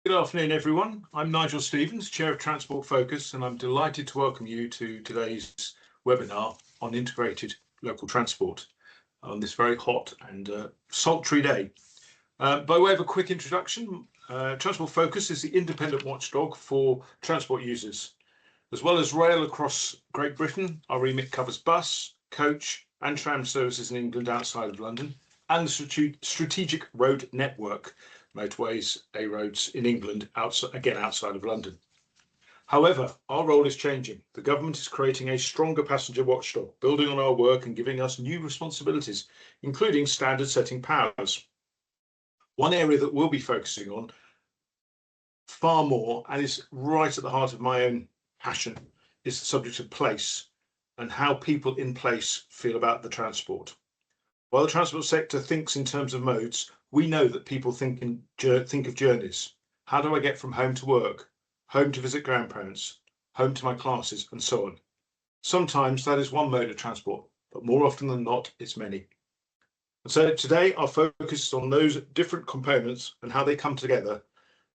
Good afternoon, everyone. I'm Nigel Stevens, Chair of Transport Focus, and I'm delighted to welcome you to today's webinar on integrated local transport on this very hot and sultry day. By way of a quick introduction, Transport Focus is the independent watchdog for transport users. As well as rail across Great Britain, our remit covers bus, coach and tram services in England outside of London, and the strategic road network, motorways, A roads in England, outside of London. However, our role is changing. The government is creating a stronger passenger watchdog, building on our work and giving us new responsibilities, including standard setting powers. One area that we'll be focusing on far more, and is right at the heart of my own passion, is the subject of place and how people in place feel about the transport. While the transport sector thinks in terms of modes, we know that people think of journeys. How do I get from home to work, home to visit grandparents, home to my classes, and so on? Sometimes that is one mode of transport, but more often than not, it's many. And so today our focus is on those different components and how they come together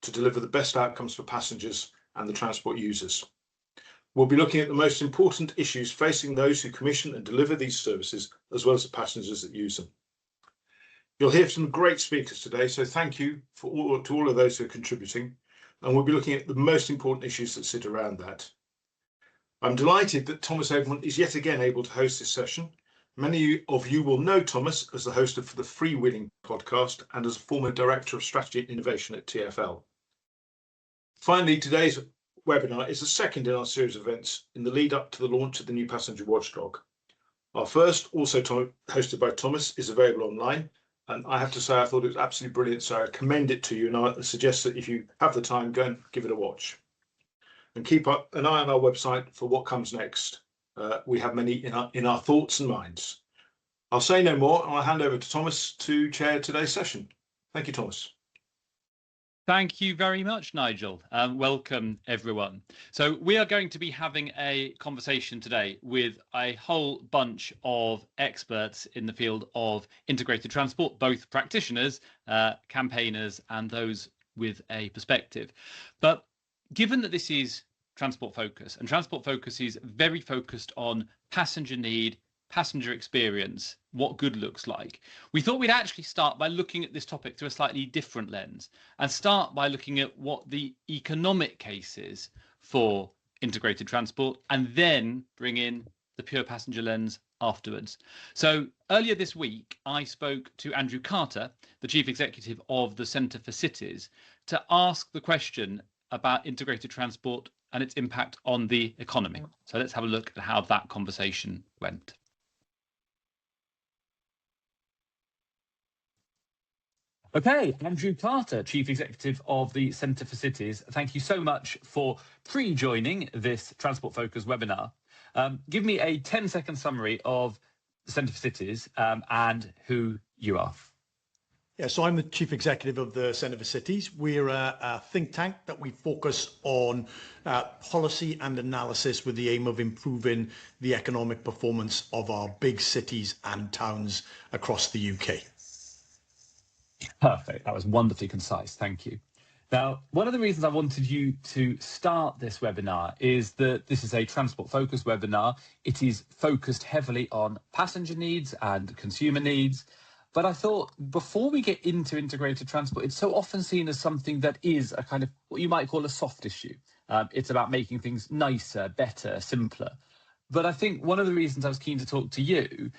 to deliver the best outcomes for passengers and the transport users. We'll be looking at the most important issues facing those who commission and deliver these services, as well as the passengers that use them. You'll hear some great speakers today, so thank you to all of those who are contributing, and we'll be looking at the most important issues that sit around that. I'm delighted that Thomas Ableman is yet again able to host this session. Many of you will know Thomas as the host of the Freewheeling podcast and as a former Director of Strategy and Innovation at TfL. Finally, today's webinar is the second in our series of events in the lead up to the launch of the new passenger watchdog. Our first, also hosted by Thomas, is available online, and I have to say I thought it was absolutely brilliant, so I commend it to you, and I suggest that if you have the time, go and give it a watch. And keep up an eye on our website for what comes next. We have many in our thoughts and minds. I'll say no more, and I'll hand over to Thomas to chair today's session. Thank you, Thomas. Thank you very much, Nigel. Welcome, everyone. So we are going to be having a conversation today with a whole bunch of experts in the field of integrated transport, both practitioners, campaigners, and those with a perspective. But given that this is Transport Focus, and Transport Focus is very focused on passenger need, passenger experience, what good looks like, we thought we'd actually start by looking at this topic through a slightly different lens and start by looking at what the economic case is for integrated transport and then bring in the pure passenger lens afterwards. So earlier this week, I spoke to Andrew Carter, the Chief Executive of the Centre for Cities, to ask the question about integrated transport and its impact on the economy. So let's have a look at how that conversation went. Okay, Andrew Carter, Chief Executive of the Centre for Cities. Thank you so much for pre-joining this Transport Focus webinar. Give me a 10-second summary of the Centre for Cities and who you are. Yeah, so I'm the Chief Executive of the Centre for Cities. We're a think tank that we focus on policy and analysis with the aim of improving the economic performance of our big cities and towns across the UK. Perfect. That was wonderfully concise. Thank you. Now, one of the reasons I wanted you to start this webinar is that this is a transport focused webinar. It is focused heavily on passenger needs and consumer needs. But I thought before we get into integrated transport, it's so often seen as something that is a kind of what you might call a soft issue. It's about making things nicer, better, simpler. But I think one of the reasons I was keen to talk to you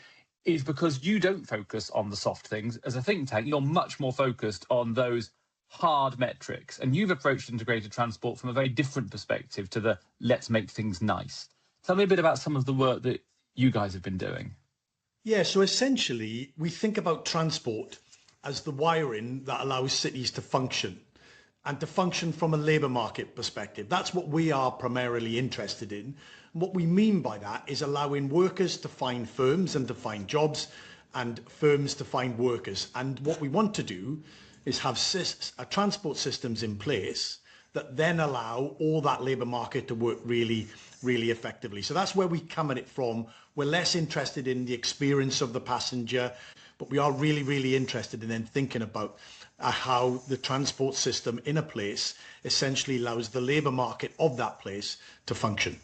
is because you don't focus on the soft things. As a think tank, you're much more focused on those hard metrics. And you've approached integrated transport from a very different perspective to the let's make things nice. Tell me a bit about some of the work that you guys have been doing. Yeah, so essentially, we think about transport as the wiring that allows cities to function and to function from a labour market perspective. That's what we are primarily interested in. And what we mean by that is allowing workers to find firms and to find jobs and firms to find workers. And what we want to do is have transport systems in place that then allow all that labour market to work really effectively. So that's where we come at it from. We're less interested in the experience of the passenger, but we are really interested in then thinking about how the transport system in a place essentially allows the labour market of that place to function.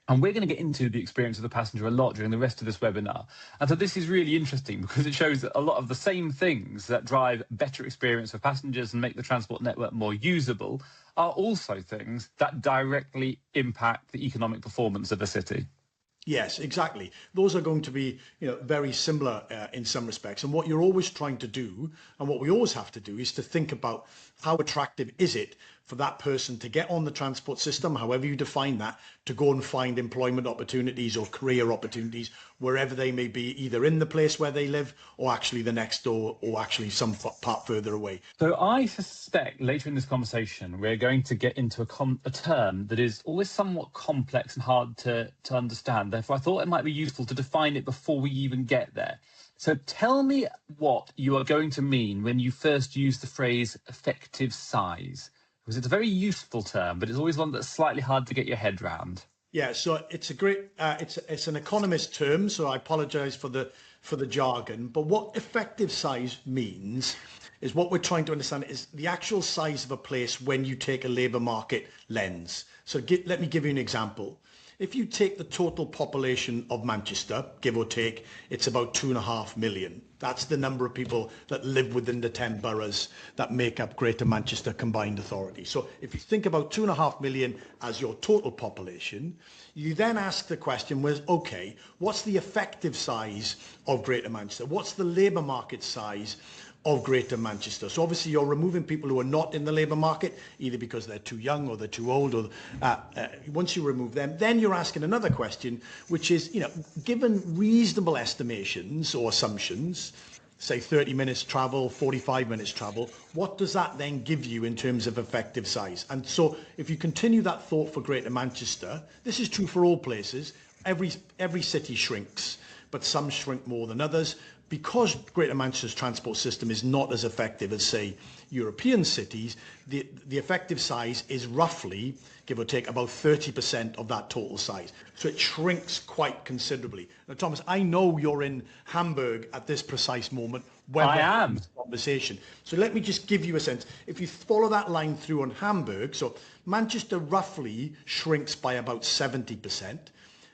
And we're going to get into the experience of the passenger a lot during the rest of this webinar. And so this is really interesting because it shows that a lot of the same things that drive better experience for passengers and make the transport network more usable are also things that directly impact the economic performance of a city. Yes, exactly. Those are going to be, very similar in some respects. And what you're always trying to do, and what we always have to do, is to think about how attractive is it for that person to get on the transport system, however you define that, to go and find employment opportunities or career opportunities wherever they may be, either in the place where they live or actually the next door or actually some part further away. So I suspect later in this conversation, we're going to get into a term that is always somewhat complex and hard to understand. Therefore, I thought it might be useful to define it before we even get there. So tell me what you are going to mean when you first use the phrase effective size, because it's a very useful term, but it's always one that's slightly hard to get your head round. Yeah, so it's a great, it's an economist term, so I apologise for the jargon. But what effective size means is what we're trying to understand is the actual size of a place when you take a labour market lens. So let me give you an example. If you take the total population of Manchester, give or take, it's about 2.5 million. That's the number of people that live within the 10 boroughs that make up Greater Manchester Combined Authority. So if you think about 2.5 million as your total population, you then ask the question, well, okay, what's the effective size of Greater Manchester? What's the labour market size of Greater Manchester? So obviously you're removing people who are not in the labour market, either because they're too young or they're too old, or once you remove them, then you're asking another question, which is, given reasonable estimations or assumptions, say 30 minutes travel, 45 minutes travel, what does that then give you in terms of effective size? And so if you continue that thought for Greater Manchester, this is true for all places, every city shrinks, but some shrink more than others. Because Greater Manchester's transport system is not as effective as, say, European cities, the effective size is roughly, give or take, about 30% of that total size. So it shrinks quite considerably. Now, Thomas, I know you're in Hamburg at this precise moment. I am. This conversation. So let me just give you a sense. If you follow that line through on Hamburg, so Manchester roughly shrinks by about 70%.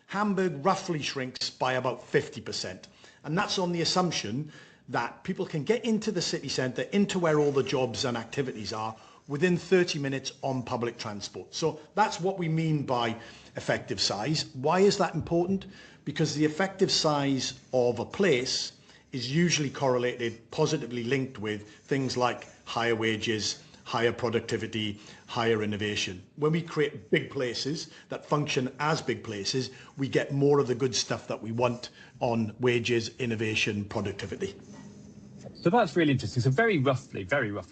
Hamburg roughly shrinks by about 50%. And that's on the assumption that people can get into the city centre, into where all the jobs and activities are, within 30 minutes on public transport. So that's what we mean by effective size. Why is that important? Because the effective size of a place is usually correlated, positively linked with things like higher wages, higher productivity, higher innovation. When we create big places that function as big places, we get more of the good stuff that we want on wages, innovation, productivity. So that's really interesting. So very roughly,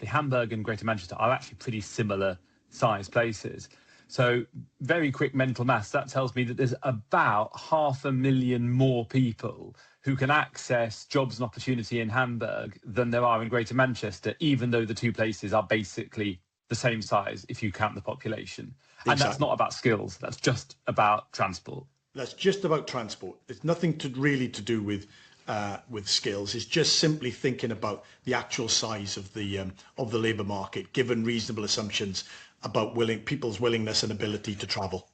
Hamburg and Greater Manchester are actually pretty similar sized places. So very quick mental maths, that tells me that there's about 500,000 more people who can access jobs and opportunity in Hamburg than there are in Greater Manchester, even though the two places are basically the same size if you count the population. And Exactly. That's not about skills, that's just about transport. That's just about transport. It's nothing to do with skills. It's just simply thinking about the actual size of the labour market, given reasonable assumptions about people's willingness and ability to travel.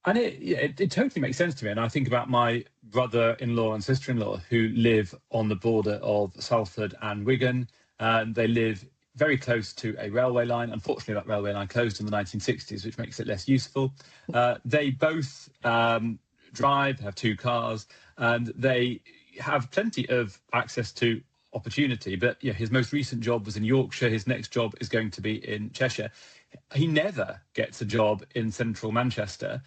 And it totally makes sense to me. And I think about my brother-in-law and sister-in-law who live on the border of Salford and Wigan. And they live very close to a railway line. Unfortunately, that railway line closed in the 1960s, which makes it less useful. They both drive, have 2 cars, and they have plenty of access to opportunity. But his most recent job was in Yorkshire. His next job is going to be in Cheshire. He never gets a job in central Manchester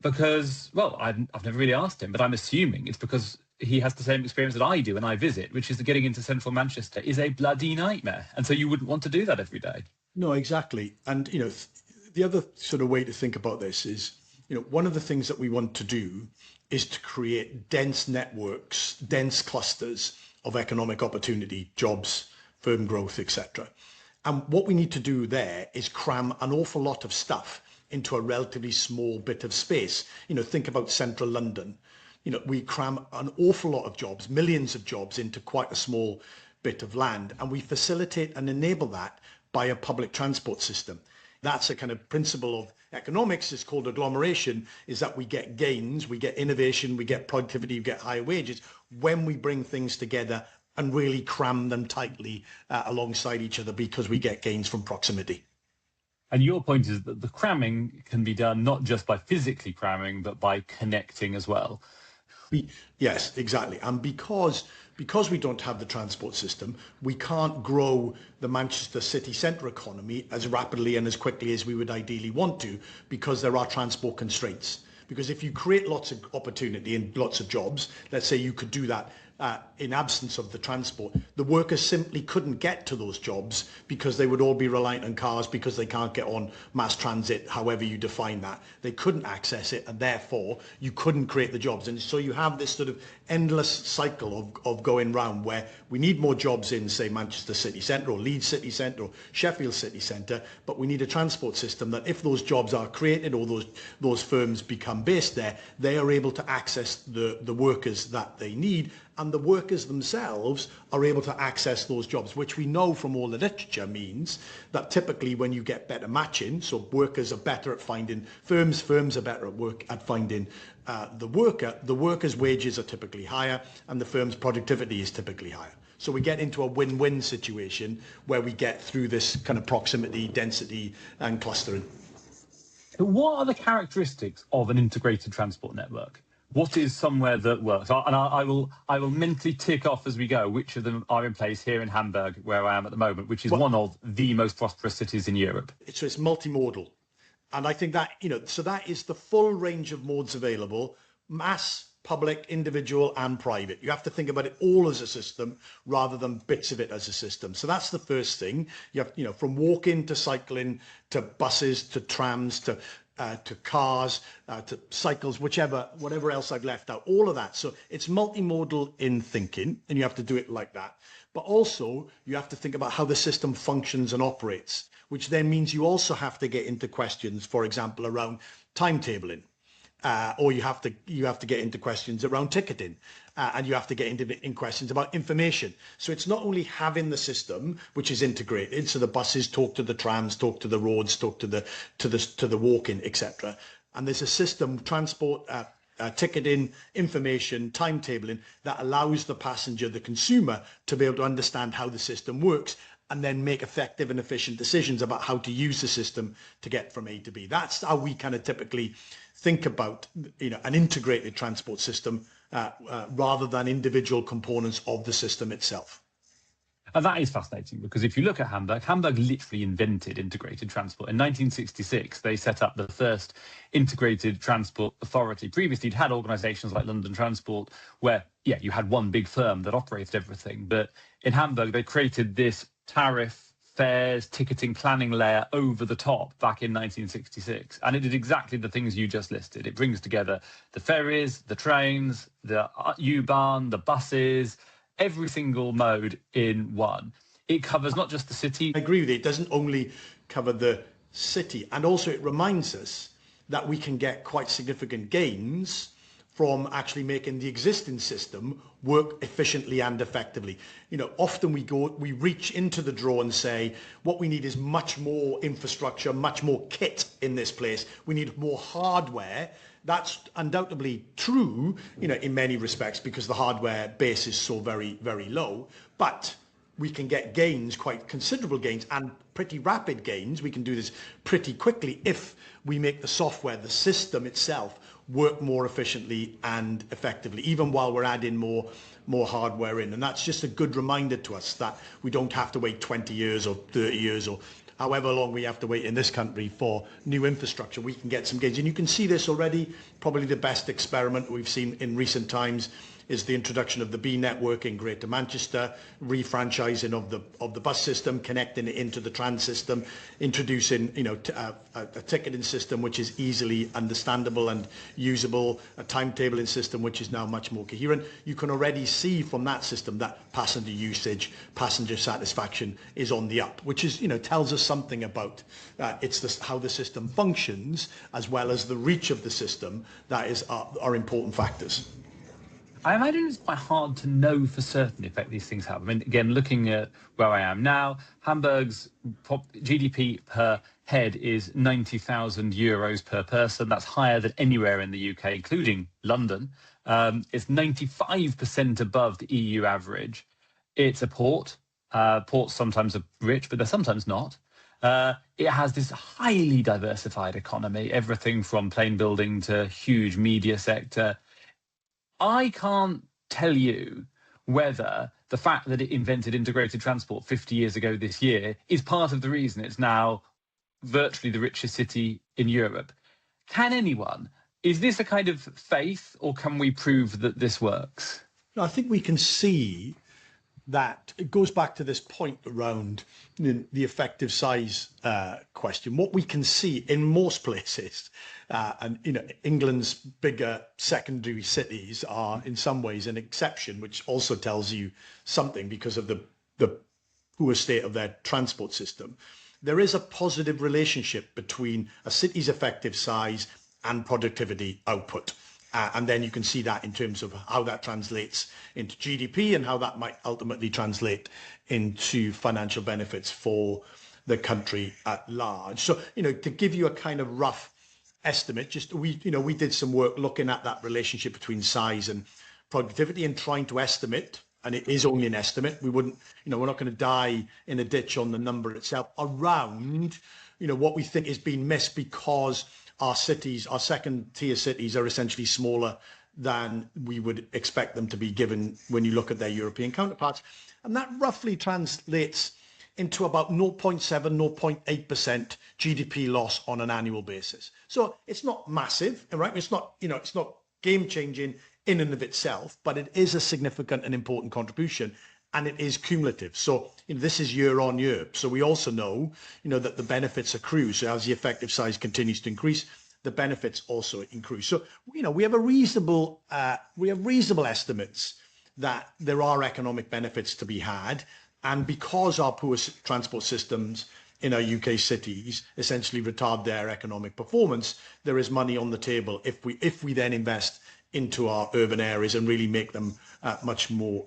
because, well, I've never really asked him, but I'm assuming it's because he has the same experience that I do when I visit, which is that getting into central Manchester is a bloody nightmare. And so you wouldn't want to do that every day. No, exactly. And, the other sort of way to think about this is, one of the things that we want to do is to create dense networks, dense clusters of economic opportunity, jobs, firm growth, etc. And what we need to do there is cram an awful lot of stuff into a relatively small bit of space. Think about central London. We cram an awful lot of jobs, millions of jobs into quite a small bit of land. And we facilitate and enable that by a public transport system. That's a kind of principle of economics. It's called agglomeration, is that we get gains, we get innovation, we get productivity, we get higher wages when we bring things together and really cram them tightly alongside each other, because we get gains from proximity. And your point is that the cramming can be done not just by physically cramming, but by connecting as well. Yes, exactly. And because we don't have the transport system, we can't grow the Manchester city centre economy as rapidly and as quickly as we would ideally want to, because there are transport constraints. Because if you create lots of opportunity and lots of jobs, let's say you could do that in absence of the transport, the workers simply couldn't get to those jobs because they would all be reliant on cars, because they can't get on mass transit, however you define that. They couldn't access it, and therefore you couldn't create the jobs. And so you have this sort of endless cycle of going round, where we need more jobs in, say, Manchester city centre or Leeds city centre or Sheffield city centre, but we need a transport system that, if those jobs are created or those firms become based there, they are able to access the workers that they need, and the workers themselves are able to access those jobs, which we know from all the literature means that typically when you get better matching, so workers are better at finding firms are better at finding the worker's wages are typically higher, and the firm's productivity is typically higher. So we get into a win-win situation where we get through this kind of proximity, density and clustering. What are the characteristics of an integrated transport network? What is somewhere that works? And I will mentally tick off as we go which of them are in place here in Hamburg, where I am at the moment, which is one of the most prosperous cities in Europe. So it's multimodal. And I think that, so that is the full range of modes available: mass, public, individual and private. You have to think about it all as a system rather than bits of it as a system. So that's the first thing. You have, from walking to cycling to buses to trams to cars, to cycles, whatever else I've left out, all of that. So it's multimodal in thinking, and you have to do it like that. But also you have to think about how the system functions and operates, which then means you also have to get into questions, for example, around timetabling. Or you have to get into questions around ticketing, and you have to get into questions about information. So it's not only having the system which is integrated, so the buses talk to the trams, talk to the roads, talk to the walking, etc. And there's a system, transport, ticketing, information, timetabling, that allows the passenger, the consumer, to be able to understand how the system works, and then make effective and efficient decisions about how to use the system to get from A to B. That's how we kind of typically think about an integrated transport system rather than individual components of the system itself. And that is fascinating, because if you look at Hamburg literally invented integrated transport. In 1966, they set up the first integrated transport authority. Previously, it had organisations like London Transport, where, you had one big firm that operated everything. But in Hamburg, they created this tariff, fares, ticketing, planning layer over the top back in 1966. And it did exactly the things you just listed. It brings together the ferries, the trains, the U-Bahn, the buses, every single mode in one. It covers not just the city. I agree with you. It doesn't only cover the city. And also it reminds us that we can get quite significant gains from actually making the existing system work efficiently and effectively. Often we reach into the drawer and say, what we need is much more infrastructure, much more kit in this place. We need more hardware. That's undoubtedly true, in many respects, because the hardware base is so very, very low. But we can get gains, quite considerable gains, and pretty rapid gains. We can do this pretty quickly if we make the software, the system itself, work more efficiently and effectively, even while we're adding more hardware in. And that's just a good reminder to us that we don't have to wait 20 years or 30 years or however long we have to wait in this country for new infrastructure. We can get some gains. And you can see this already. Probably the best experiment we've seen in recent times is the introduction of the B network in Greater Manchester, refranchising of the bus system, connecting it into the trans system, introducing a ticketing system which is easily understandable and usable, a timetabling system which is now much more coherent. You can already see from that system that passenger usage, passenger satisfaction is on the up, which is tells us something about how the system functions, as well as the reach of the system. That is are important factors. I imagine it's quite hard to know for certain the effect these things have. I mean, again, looking at where I am now, Hamburg's GDP per head is 90,000 euros per person. That's higher than anywhere in the UK, including London. It's 95% above the EU average. It's a port. Ports sometimes are rich, but they're sometimes not. It has this highly diversified economy, everything from plane building to huge media sector. I can't tell you whether the fact that it invented integrated transport 50 years ago this year is part of the reason it's now virtually the richest city in Europe. Can anyone? Is this a kind of faith, or can we prove that this works? No, I think we can see that it goes back to this point around the effective size question. What we can see in most places, and England's bigger secondary cities are in some ways an exception, which also tells you something because of the poor state of their transport system. There is a positive relationship between a city's effective size and productivity output. And then you can see that in terms of how that translates into GDP and how that might ultimately translate into financial benefits for the country at large. So, to give you a kind of rough estimate, we did some work looking at that relationship between size and productivity and trying to estimate, and it is only an estimate. We wouldn't, we're not going to die in a ditch on the number itself around, what we think is being missed because our cities, our second tier cities, are essentially smaller than we would expect them to be given when you look at their European counterparts. And that roughly translates into about 0.7, 0.8% GDP loss on an annual basis. So it's not massive, right? It's not, it's not game changing in and of itself, but it is a significant and important contribution. And it is cumulative. So this is year on year. So we also know, that the benefits accrue. So as the effective size continues to increase, the benefits also increase. So, we have reasonable estimates that there are economic benefits to be had. And because our poor transport systems in our UK cities essentially retard their economic performance, there is money on the table if we then invest into our urban areas and really make them much more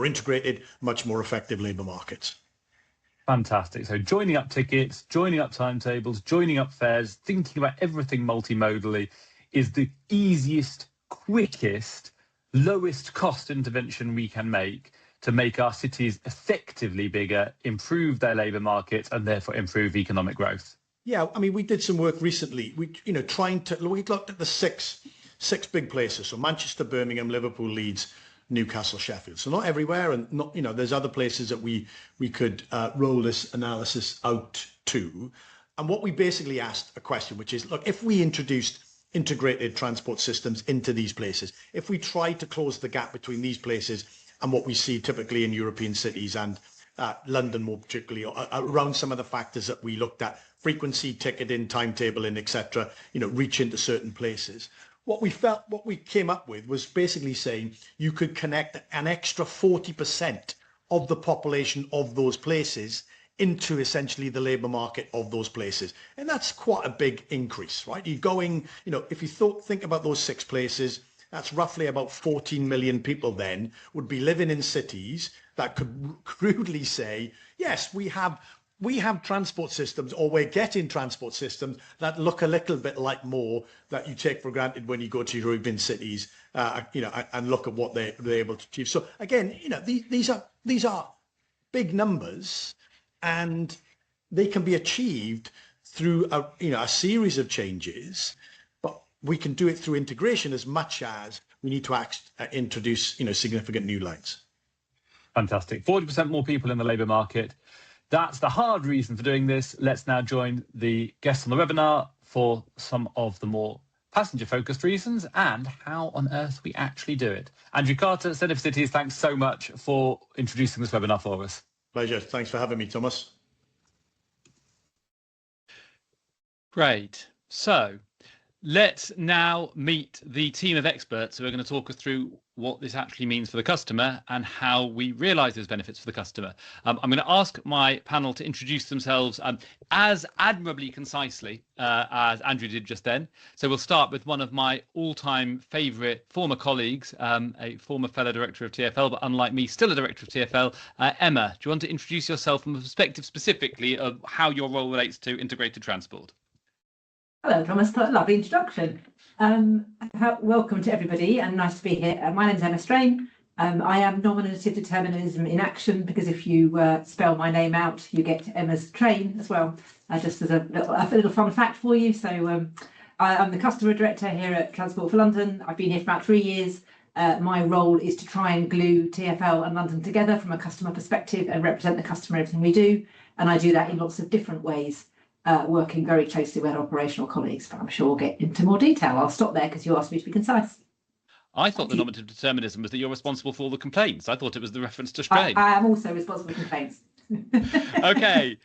integrated, much more effective labour markets. Fantastic. So joining up tickets, joining up timetables, joining up fares, thinking about everything multimodally is the easiest, quickest, lowest cost intervention we can make to make our cities effectively bigger, improve their labour markets, and therefore improve economic growth. Yeah, I mean, we did some work recently. We looked at the six big places. So Manchester, Birmingham, Liverpool, Leeds, Newcastle, Sheffield. So not everywhere, and not, there's other places that we could roll this analysis out to. And what we basically asked a question, which is, look, if we introduced integrated transport systems into these places, if we tried to close the gap between these places and what we see typically in European cities and London more particularly, around some of the factors that we looked at, frequency, ticketing, timetabling, etc., reach into certain places. What we came up with was basically saying you could connect an extra 40% of the population of those places into essentially the labour market of those places. And that's quite a big increase, right? You're going, if you think about those six places, that's roughly about 14 million people then would be living in cities that could crudely say, yes, we have transport systems, or we're getting transport systems that look a little bit like more that you take for granted when you go to European cities, and look at what they're able to achieve. So again, these are big numbers, and they can be achieved through a series of changes, but we can do it through integration as much as we need to introduce significant new lines. Fantastic. 40% more people in the labour market. That's the hard reason for doing this. Let's now join the guests on the webinar for some of the more passenger-focused reasons and how on earth we actually do it. Andrew Carter, Centre for Cities, thanks so much for introducing this webinar for us. Pleasure. Thanks for having me, Thomas. Great. So Let's now meet the team of experts who are going to talk us through what this actually means for the customer and how we realise those benefits for the customer. I'm going to ask my panel to introduce themselves as admirably concisely as Andrew did just then. So we'll start with one of my all-time favourite former colleagues, a former fellow director of TfL, but unlike me, still a director of TfL. Emma, do you want to introduce yourself from a perspective specifically of how your role relates to integrated transport? Hello, Thomas. Lovely introduction. Welcome to everybody and nice to be here. My name is Emma Strain. I am nominative determinism in action because if you spell my name out, you get Emma's train as well. Just as a little fun fact for you. So I'm the customer director here at Transport for London. I've been here for about 3 years. My role is to try and glue TfL and London together from a customer perspective and represent the customer in everything we do. And I do that in lots of different ways. Working very closely with operational colleagues, but I'm sure we'll get into more detail. I'll stop there because you asked me to be concise. I thought the nominative determinism was that you're responsible for all the complaints. I thought it was the reference to Strain. I am also responsible for complaints. Okay.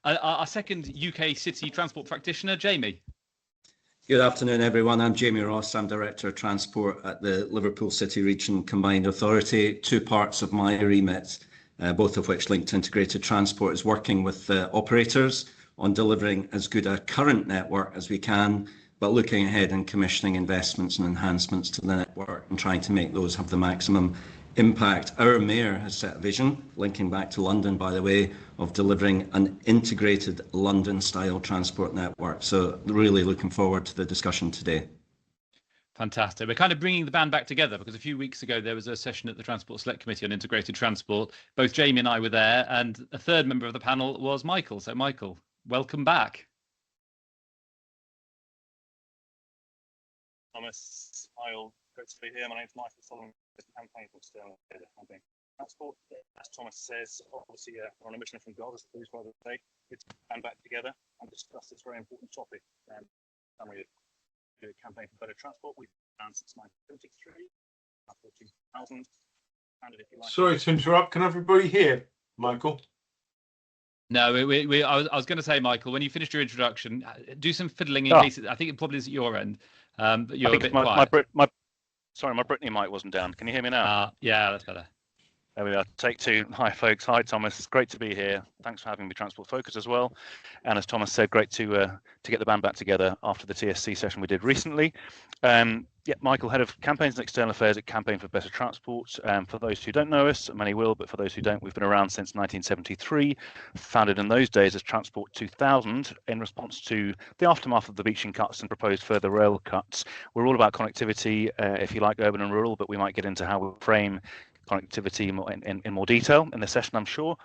Our second UK city transport practitioner, Jamie. Good afternoon, everyone. I'm Jamie Ross. I'm Director of Transport at the Liverpool City Region Combined Authority. Two parts of my remit, both of which link to integrated transport, is working with operators on delivering as good a current network as we can, but looking ahead and commissioning investments and enhancements to the network and trying to make those have the maximum impact. Our Mayor has set a vision, linking back to London, by the way, of delivering an integrated London-style transport network. So really looking forward to the discussion today. Fantastic. We're kind of bringing the band back together because a few weeks ago there was a session at the Transport Select Committee on integrated transport. Both Jamie and I were there, and a third member of the panel was Michael. So Michael, welcome back. Thomas, great to be here. My name's Michael following the campaign for campaign transport. As Thomas says, obviously we're on a mission from God, as pleased by the day. It's stand back together and discuss this very important topic. Summary of the campaign for better transport. We've done since 1973, 14,000. Sorry to interrupt. Can everybody hear Michael? No, I was going to say, Michael, when you finished your introduction, do some fiddling in case I think it probably is at your end. But you're a bit quiet. Sorry, my Brittany mic wasn't down. Can you hear me now? Yeah, that's better. There we are. Take two. Hi, folks. Hi, Thomas. Great to be here. Thanks for having me, Transport Focus, as well. And as Thomas said, great to get the band back together after the TSC session we did recently. Michael, Head of Campaigns and External Affairs at Campaign for Better Transport. For those who don't know us, many will, but for those who don't, we've been around since 1973, founded in those days as Transport 2000 in response to the aftermath of the Beeching cuts and proposed further rail cuts. We're all about connectivity, if you like, urban and rural, but we might get into how we frame connectivity in more detail in this session, I'm sure.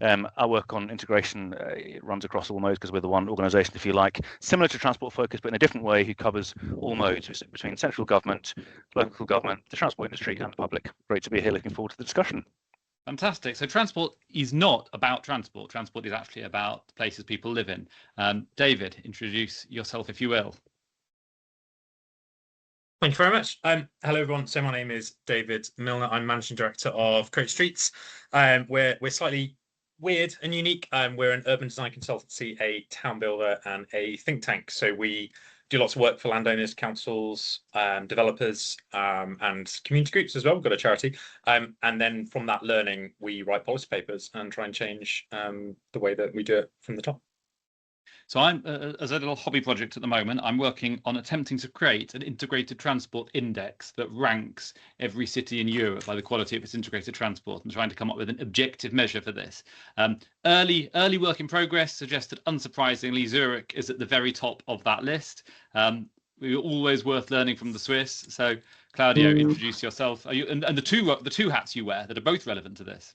Our work on integration runs across all modes because we're the one organisation, if you like, similar to Transport Focus, but in a different way, who covers all modes between central government, local government, the transport industry and the public. Great to be here. Looking forward to the discussion. Fantastic. So transport is not about transport. Transport is actually about places people live in. David, introduce yourself, if you will. Thank you very much. Hello, everyone. So my name is David Milner. I'm Managing Director of Coach Streets. We're slightly weird and unique. We're an urban design consultancy, a town builder and a think tank. So we do lots of work for landowners, councils, developers and community groups as well. We've got a charity. And then from that learning, we write policy papers and try and change the way that we do it from the top. So I'm, as a little hobby project at the moment, I'm working on attempting to create an integrated transport index that ranks every city in Europe by the quality of its integrated transport and trying to come up with an objective measure for this. Early work in progress suggests that, unsurprisingly, Zurich is at the very top of that list. We're always worth learning from the Swiss. So, Claudio, introduce yourself. Are you, and the two hats you wear that are both relevant to this.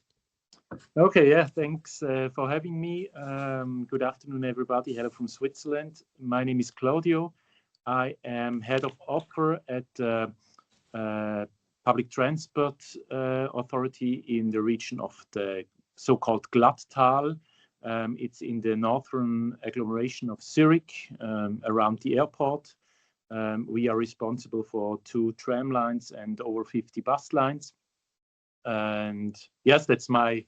Okay, yeah, thanks for having me. Good afternoon, everybody. Hello from Switzerland. My name is Claudio. I am head of offer at Public Transport Authority in the region of the so-called Glatttal. It's in the northern agglomeration of Zurich, around the airport. We are responsible for 2 tram lines and over 50 bus lines. And yes, that's my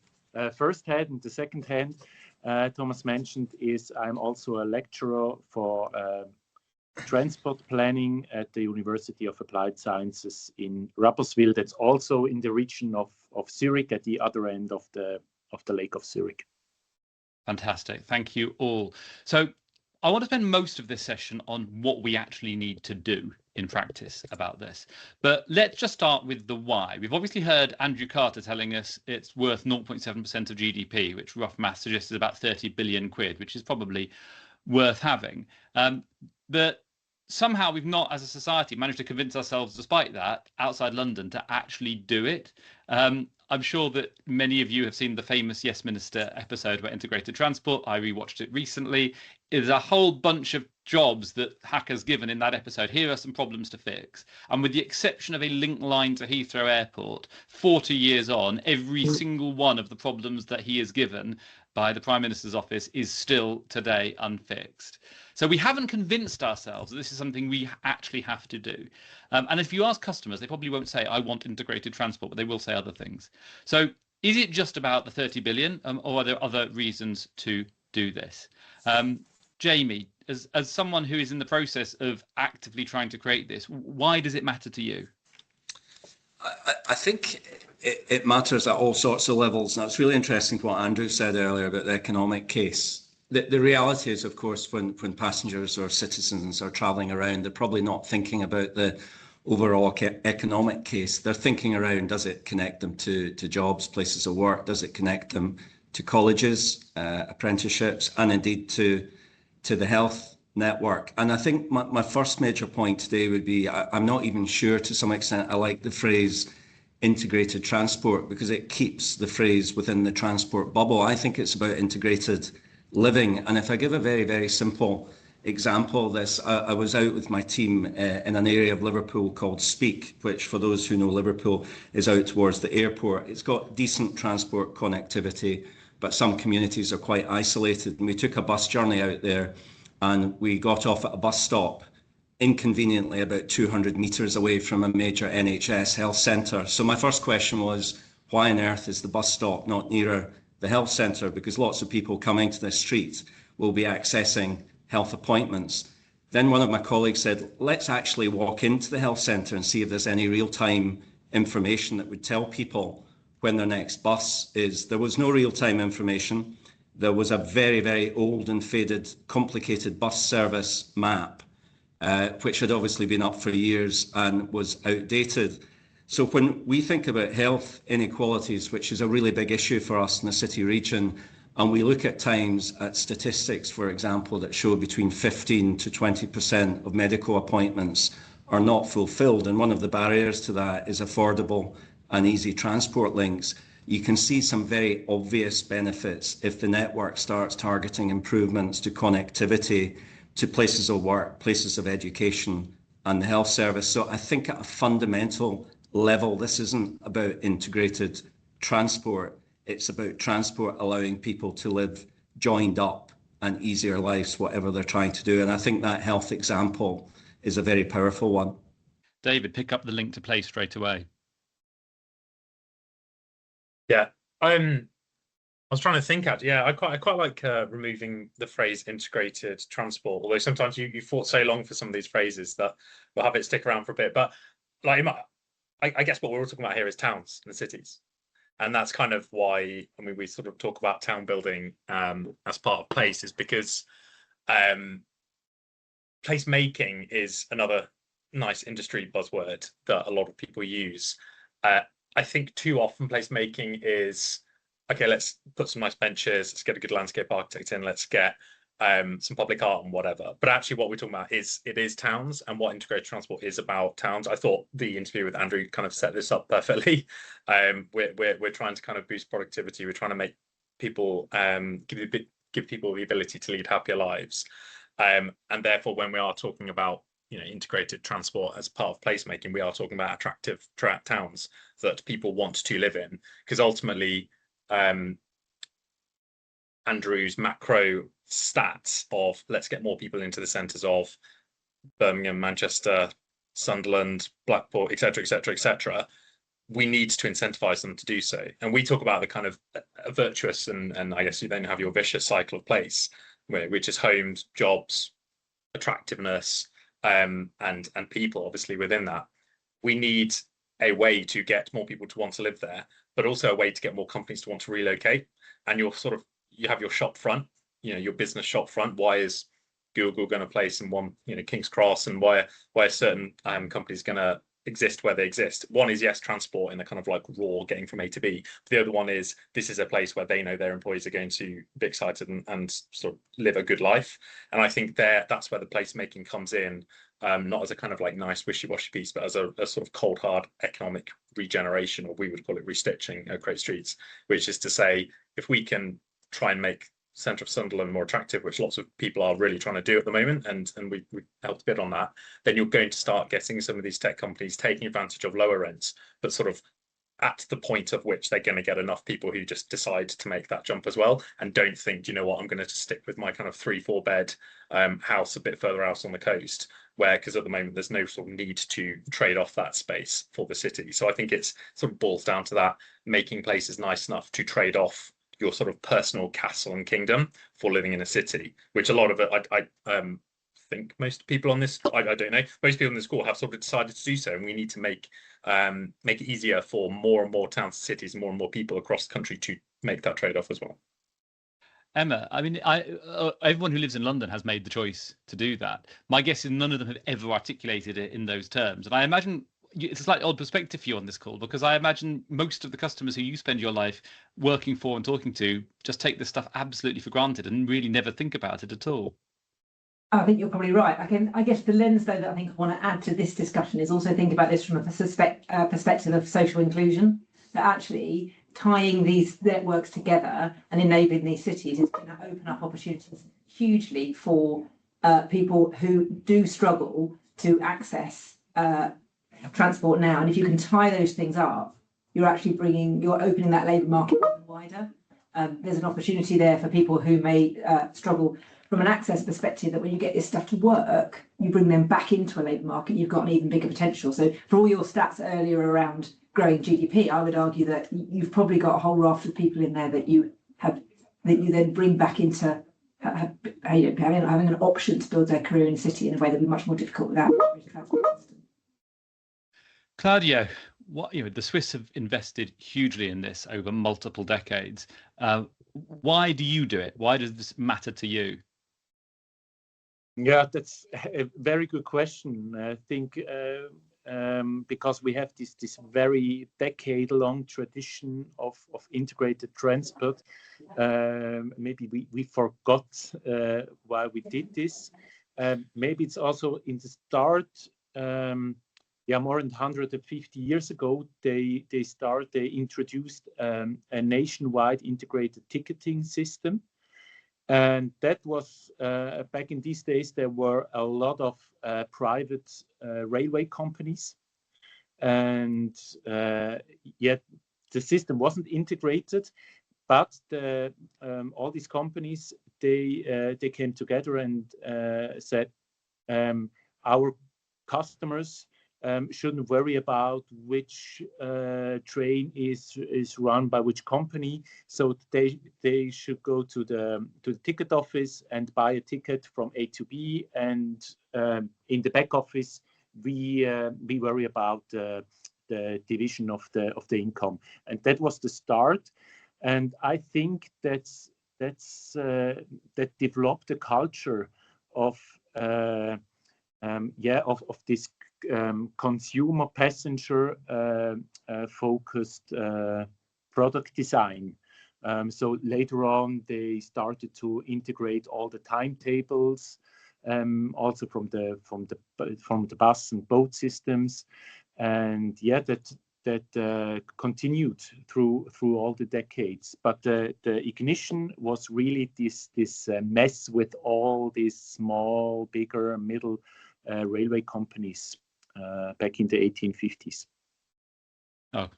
first hand. And the second hand, Thomas mentioned, is I'm also a lecturer for transport planning at the University of Applied Sciences in Rapperswil. That's also in the region of Zurich, at the other end of the Lake of Zurich. Fantastic. Thank you all. So I want to spend most of this session on what we actually need to do in practice about this. But let's just start with the why. We've obviously heard Andrew Carter telling us it's worth 0.7% of GDP, which rough math suggests is about 30 billion quid, which is probably worth having. But somehow we've not, as a society, managed to convince ourselves, despite that, outside London, to actually do it. I'm sure that many of you have seen the famous Yes Minister episode about integrated transport. I rewatched it recently. There's a whole bunch of jobs that Hacker's given in that episode. Here are some problems to fix. And with the exception of a link line to Heathrow Airport, 40 years on, every single one of the problems that he is given by the Prime Minister's office is still today unfixed. So we haven't convinced ourselves that this is something we actually have to do. And if you ask customers, they probably won't say, I want integrated transport, but they will say other things. So is it just about the 30 billion or are there other reasons to do this? Jamie, as someone who is in the process of actively trying to create this, why does it matter to you? I think it matters at all sorts of levels. Now, it's really interesting what Andrew said earlier about the economic case. The reality is, of course, when passengers or citizens are travelling around, they're probably not thinking about the overall economic case. They're thinking around, does it connect them to jobs, places of work? Does it connect them to colleges, apprenticeships, and indeed to the health network? And I think my first major point today would be, I'm not even sure, to some extent, I like the phrase integrated transport because it keeps the phrase within the transport bubble. I think it's about integrated living. And if I give a very, very simple example of this, I was out with my team in an area of Liverpool called Speak, which, for those who know Liverpool, is out towards the airport. It's got decent transport connectivity, but some communities are quite isolated. And we took a bus journey out there and we got off at a bus stop inconveniently about 200 metres away from a major NHS health centre. So my first question was, why on earth is the bus stop not nearer the health centre? Because lots of people coming to this street will be accessing health appointments. Then one of my colleagues said, let's actually walk into the health centre and see if there's any real-time information that would tell people when their next bus is. There was no real-time information. There was a very, very old and faded, complicated bus service map, which had obviously been up for years and was outdated. So when we think about health inequalities, which is a really big issue for us in the city region, and we look at times at statistics, for example, that show between 15 to 20% of medical appointments are not fulfilled, and one of the barriers to that is affordable and easy transport links, you can see some very obvious benefits if the network starts targeting improvements to connectivity, to places of work, places of education, and the health service. So I think at a fundamental level, this isn't about integrated transport. It's about transport allowing people to live joined up and easier lives, whatever they're trying to do. And I think that health example is a very powerful one. David, pick up the link to play straight away. Yeah, I was trying to think at, yeah, I quite like removing the phrase integrated transport, although sometimes you fought so long for some of these phrases that we'll have it stick around for a bit. But like, I guess what we're all talking about here is towns and cities. And that's kind of why, I mean, we sort of talk about town building as part of place, is because place making is another nice industry buzzword that a lot of people use. I think too often place making is, okay, let's put some nice benches, let's get a good landscape architect in, let's get some public art and whatever. But actually what we're talking about is, it is towns, and what integrated transport is about towns. I thought the interview with Andrew kind of set this up perfectly. We're trying to kind of boost productivity. We're trying to make people, give people the ability to lead happier lives. And therefore, when we are talking about, integrated transport as part of placemaking, we are talking about attractive towns that people want to live in, because ultimately, Andrew's macro stats of let's get more people into the centres of Birmingham, Manchester, Sunderland, Blackpool, etc., etc., etc., we need to incentivize them to do so. And we talk about the kind of a virtuous and I guess you then have your vicious cycle of place, which is homes, jobs, attractiveness, and people obviously within that. We need a way to get more people to want to live there, but also a way to get more companies to want to relocate. And you have your shop front, your business shop front. Why is Google going to place in one, King's Cross, and why are certain companies going to exist where they exist? One is, yes, transport in the kind of like raw getting from A to B. But the other one is, this is a place where they know their employees are going to be excited and sort of live a good life. And I think that's where the placemaking comes in, not as a kind of like nice wishy-washy piece, but as a sort of cold hard economic regeneration, or we would call it restitching, Create Streets, which is to say, if we can try and make centre of Sunderland more attractive, which lots of people are really trying to do at the moment, and we helped a bit on that, then you're going to start getting some of these tech companies taking advantage of lower rents, but sort of at the point of which they're going to get enough people who just decide to make that jump as well, and don't think, you know what, I'm going to stick with my kind of 3-4 bed house a bit further out on the coast, because at the moment there's no sort of need to trade off that space for the city. So I think it's sort of boils down to that, making places nice enough to trade off your sort of personal castle and kingdom for living in a city, which a lot of it, I think most people on this, I don't know, most people on this call have sort of decided to do so, and we need to make it easier for more and more towns, cities, more and more people across the country to make that trade-off as well. Emma, I mean, everyone who lives in London has made the choice to do that. My guess is none of them have ever articulated it in those terms, and I imagine it's a slightly odd perspective for you on this call, because I imagine most of the customers who you spend your life working for and talking to just take this stuff absolutely for granted and really never think about it at all. I think you're probably right. I guess the lens, though, that I think I want to add to this discussion is also think about this from a perspective of social inclusion, that actually tying these networks together and enabling these cities is going to open up opportunities hugely for people who do struggle to access transport now. And if you can tie those things up, you're opening that labour market even wider. There's an opportunity there for people who may struggle from an access perspective, that when you get this stuff to work, you bring them back into a labour market, you've got an even bigger potential. So for all your stats earlier around growing GDP, I would argue that you've probably got a whole raft of people in there that you then bring back into having an option to build their career in the city in a way that would be much more difficult without a transport system. Claudio, the Swiss have invested hugely in this over multiple decades. Why do you do it? Why does this matter to you? Yeah, that's a very good question. I think because we have this very decade-long tradition of integrated transport, maybe we forgot why we did this. Maybe it's also in the start. More than 150 years ago, they introduced a nationwide integrated ticketing system. And that was, back in these days, there were a lot of private railway companies. And yet the system wasn't integrated, but all these companies, they came together and said, our customers shouldn't worry about which train is run by which company. So they should go to the ticket office and buy a ticket from A to B. And in the back office, we worry about the division of the income. And that was the start. And I think that developed a culture of this consumer passenger focused product design. So later on, they started to integrate all the timetables, also from the bus and boat systems, and that continued through all the decades. But the ignition was really this mess with all these small, bigger, middle railway companies back in the 1850s. Oh,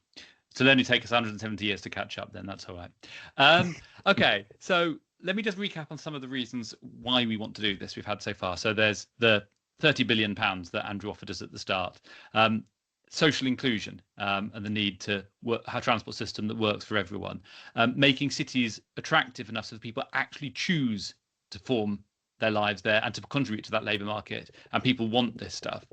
so it'll only take us 170 years to catch up then. That's all right. Okay, so let me just recap on some of the reasons why we want to do this we've had so far. So there's the £30 billion that Andrew offered us at the start. Social inclusion and the need to have a transport system that works for everyone. Making cities attractive enough so that people actually choose to form their lives there and to contribute to that labour market. And people want this stuff,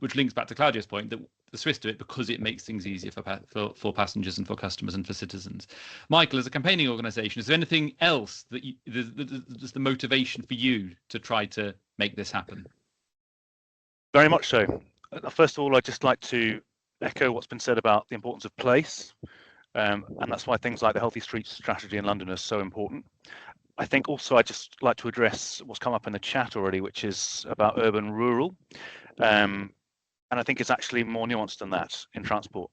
which links back to Claudio's point that the Swiss do it because it makes things easier for passengers and for customers and for citizens. Michael, as a campaigning organisation, is there anything else that is the motivation for you to try to make this happen? Very much so. First of all, I'd just like to echo what's been said about the importance of place. And that's why things like the Healthy Streets strategy in London are so important. I think also I'd just like to address what's come up in the chat already, which is about urban-rural. And I think it's actually more nuanced than that in transport.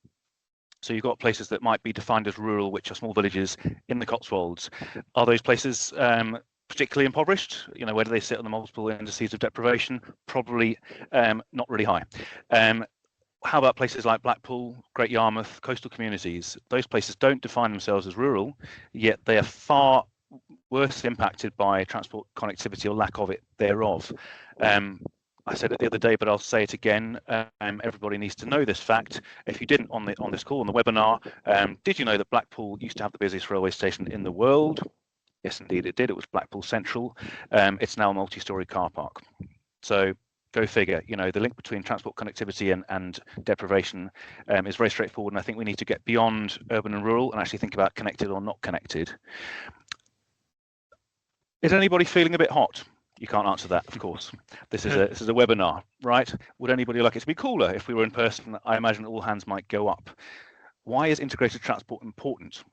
So you've got places that might be defined as rural, which are small villages in the Cotswolds. Are those places particularly impoverished? You know, where do they sit on the multiple indices of deprivation? Probably not really high. How about places like Blackpool, Great Yarmouth, coastal communities? Those places don't define themselves as rural, yet they are far worse impacted by transport connectivity or lack of it thereof. I said it the other day, but I'll say it again. Everybody needs to know this fact. If you didn't on this call, on the webinar, did you know that Blackpool used to have the busiest railway station in the world? Yes, indeed it did. It was Blackpool Central. It's now a multi-storey car park. So go figure. You know, the link between transport connectivity and deprivation is very straightforward. And I think we need to get beyond urban and rural and actually think about connected or not connected. Is anybody feeling a bit hot? You can't answer that, of course. This is a webinar, right? Would anybody like it to be cooler? If we were in person, I imagine all hands might go up. Why is integrated transport important?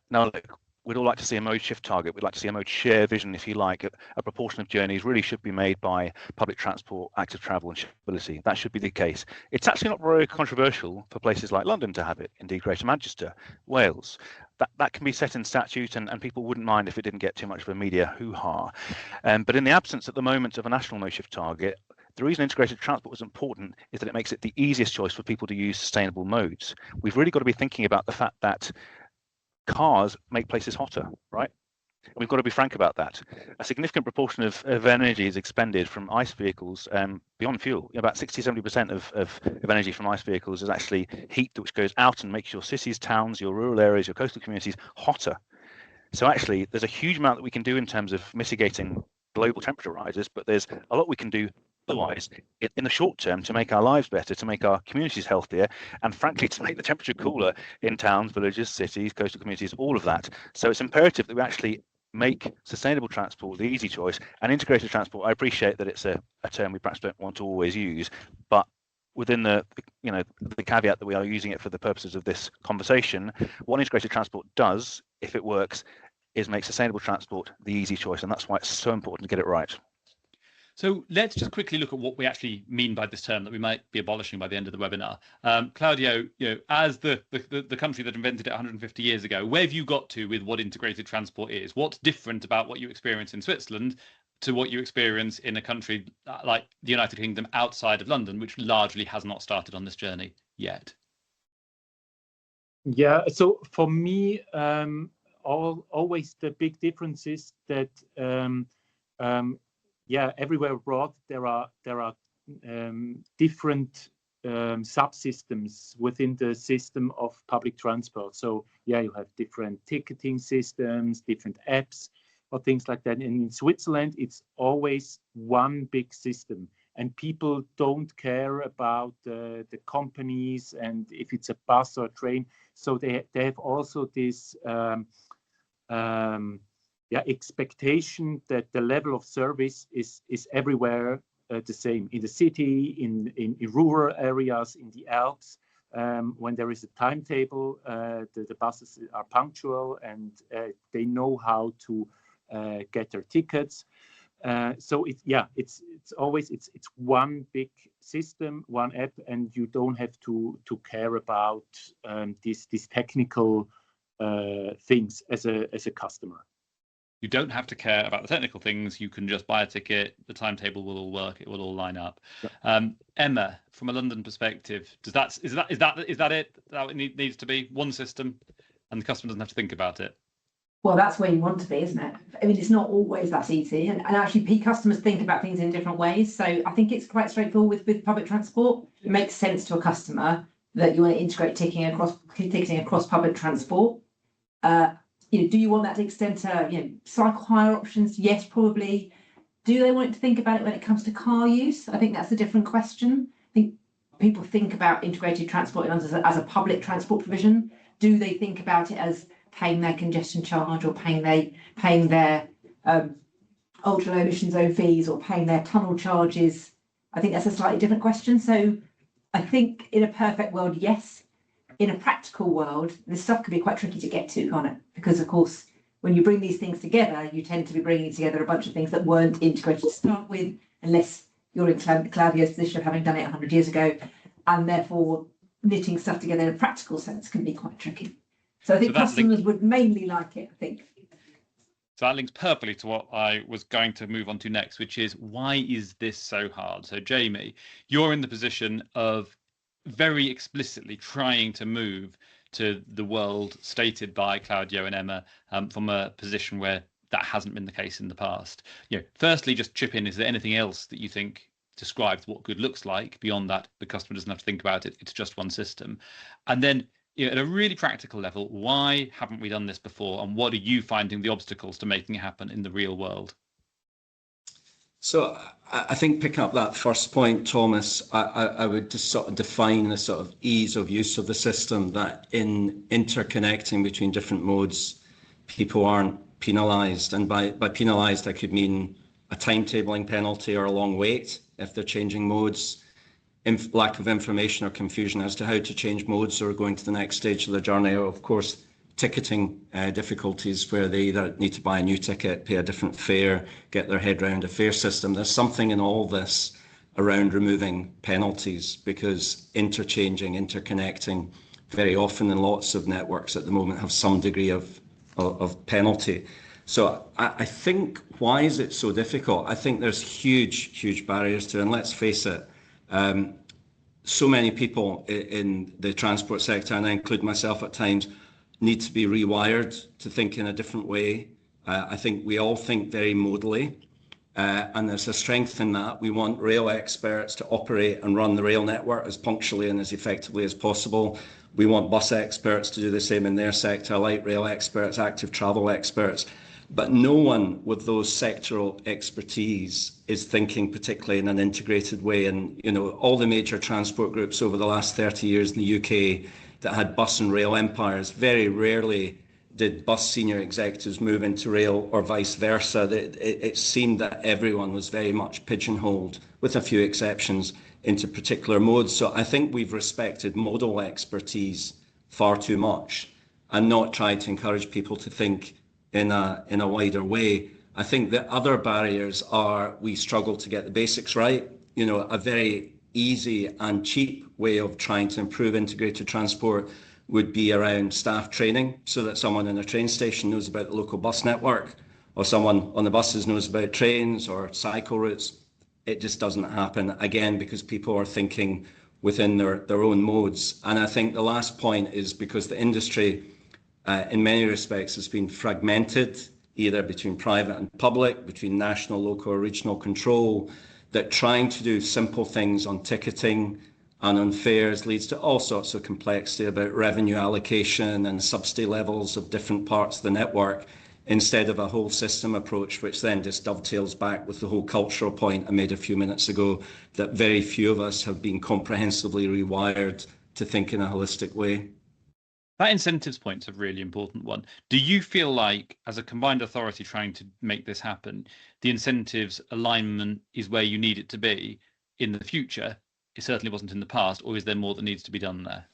Now, look, we'd all like to see a mode shift target. We'd like to see a mode share vision, if you like. A proportion of journeys really should be made by public transport, active travel and shareability. That should be the case. It's actually not very controversial for places like London to have it, indeed Greater Manchester, Wales. That can be set in statute and people wouldn't mind if it didn't get too much of a media hoo-ha. But in the absence at the moment of a national mode shift target, the reason integrated transport is important is that it makes it the easiest choice for people to use sustainable modes. We've really got to be thinking about the fact that cars make places hotter, right? And we've got to be frank about that. A significant proportion of energy is expended from ICE vehicles beyond fuel. About 60-70% of energy from ICE vehicles is actually heat which goes out and makes your cities, towns, your rural areas, your coastal communities hotter. So actually, there's a huge amount that we can do in terms of mitigating global temperature rises, but there's a lot we can do otherwise in the short term to make our lives better, to make our communities healthier, and frankly to make the temperature cooler in towns, villages, cities, coastal communities, all of that. So it's imperative that we actually make sustainable transport the easy choice. And integrated transport, I appreciate that it's a term we perhaps don't want to always use, but within the caveat that we are using it for the purposes of this conversation, what integrated transport does, if it works, is make sustainable transport the easy choice, and that's why it's so important to get it right. So let's just quickly look at what we actually mean by this term that we might be abolishing by the end of the webinar. Claudio, as the country that invented it 150 years ago, where have you got to with what integrated transport is? What's different about what you experience in Switzerland to what you experience in a country like the United Kingdom outside of London, which largely has not started on this journey yet? Yeah, so for me, always the big difference is that everywhere abroad there are different subsystems within the system of public transport. So yeah, you have different ticketing systems, different apps, or things like that. And in Switzerland, it's always one big system, and people don't care about the companies and if it's a bus or a train. So they have also this expectation that the level of service is everywhere the same, in the city, in rural areas, in the Alps. When there is a timetable, the buses are punctual and they know how to get their tickets. So it's always one big system, one app, and you don't have to care about these technical things as a customer. You don't have to care about the technical things. You can just buy a ticket. The timetable will all work. It will all line up. Yeah. Emma, from a London perspective, is that it? That it needs to be one system, and the customer doesn't have to think about it. Well, that's where you want to be, isn't it? I mean, it's not always that easy, and actually, customers think about things in different ways. So I think it's quite straightforward with public transport. It makes sense to a customer that you want to integrate ticketing across public transport. Do you want that to extend to cycle hire options? Yes, probably. do they want to think about it when it comes to car use? I think that's a different question. I think people think about integrated transport as a public transport provision. Do they think about it as paying their congestion charge or paying their ultra low emission zone fees or paying their tunnel charges? I think that's a slightly different question. So I think in a perfect world, yes. In a practical world, this stuff can be quite tricky to get to, can't it? Because of course, when you bring these things together, you tend to be bringing together a bunch of things that weren't integrated to start with, unless you're in Claudio's position of having done it 100 years ago, and therefore knitting stuff together in a practical sense can be quite tricky. So I think customers would mainly like it, I think. So that links perfectly to what I was going to move on to next, which is, why is this so hard? So Jamie, you're in the position of very explicitly trying to move to the world stated by Claudio and Emma from a position where that hasn't been the case in the past. Firstly, just chip in, is there anything else that you think describes what good looks like beyond that? The customer doesn't have to think about it, it's just one system. And then at a really practical level, why haven't we done this before, and what are you finding the obstacles to making it happen in the real world? So I think picking up that first point, Thomas, I would just sort of define the sort of ease of use of the system, that in interconnecting between different modes, people aren't penalised. And by penalised, I could mean a timetabling penalty or a long wait if they're changing modes, lack of information or confusion as to how to change modes or going to the next stage of the journey, or of course, ticketing difficulties where they either need to buy a new ticket, pay a different fare, get their head around a fare system. There's something in all this around removing penalties, because interchanging, interconnecting, very often in lots of networks at the moment have some degree of penalty. So I think, why is it so difficult? I think there's huge barriers to it. And let's face it, so many people in the transport sector, and I include myself at times, need to be rewired to think in a different way. I think we all think very modally, and there's a strength in that. We want rail experts to operate and run the rail network as punctually and as effectively as possible. We want bus experts to do the same in their sector, light rail experts, active travel experts. But no one with those sectoral expertise is thinking particularly in an integrated way. And all the major transport groups over the last 30 years in the UK that had bus and rail empires, very rarely did bus senior executives move into rail or vice versa. It seemed that everyone was very much pigeonholed, with a few exceptions, into particular modes. So I think we've respected modal expertise far too much and not tried to encourage people to think in a wider way. I think the other barriers are we struggle to get the basics right. A very easy and cheap way of trying to improve integrated transport would be around staff training, so that someone in a train station knows about the local bus network, or someone on the buses knows about trains or cycle routes. It just doesn't happen, again, because people are thinking within their own modes. And I think the last point is because the industry, in many respects, has been fragmented, either between private and public, between national, local or regional control, that trying to do simple things on ticketing and on fares leads to all sorts of complexity about revenue allocation and subsidy levels of different parts of the network, instead of a whole system approach, which then just dovetails back with the whole cultural point I made a few minutes ago, that very few of us have been comprehensively rewired to think in a holistic way. That incentives point's a really important one. Do you feel like, as a combined authority trying to make this happen, the incentives alignment is where you need it to be in the future? It certainly wasn't in the past, or is there more that needs to be done there?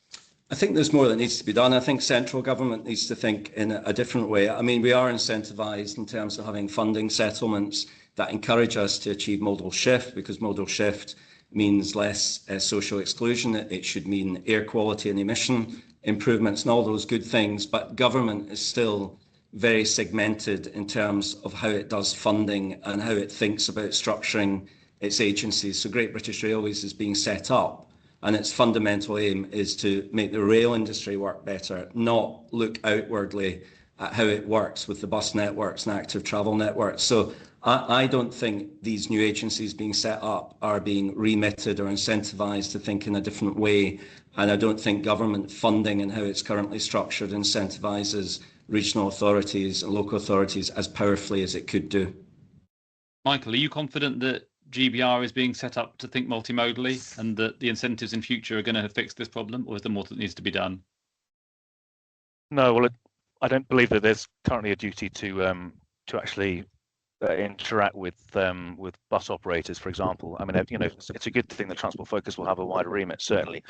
I think there's more that needs to be done. I think central government needs to think in a different way. I mean, we are incentivised in terms of having funding settlements that encourage us to achieve modal shift, because modal shift means less social exclusion. It should mean air quality and emission improvements and all those good things. But government is still very segmented in terms of how it does funding and how it thinks about structuring its agencies. So Great British Railways is being set up, and its fundamental aim is to make the rail industry work better, not look outwardly at how it works with the bus networks and active travel networks. So I don't think these new agencies being set up are being remitted or incentivised to think in a different way. And I don't think government funding and how it's currently structured incentivises regional authorities and local authorities as powerfully as it could do. Michael, are you confident that GBR is being set up to think multimodally and that the incentives in future are going to fix this problem, or is there more that needs to be done? No, well, I don't believe that there's currently a duty to actually interact with bus operators, for example. I mean, it's a good thing that Transport Focus will have a wider remit, certainly.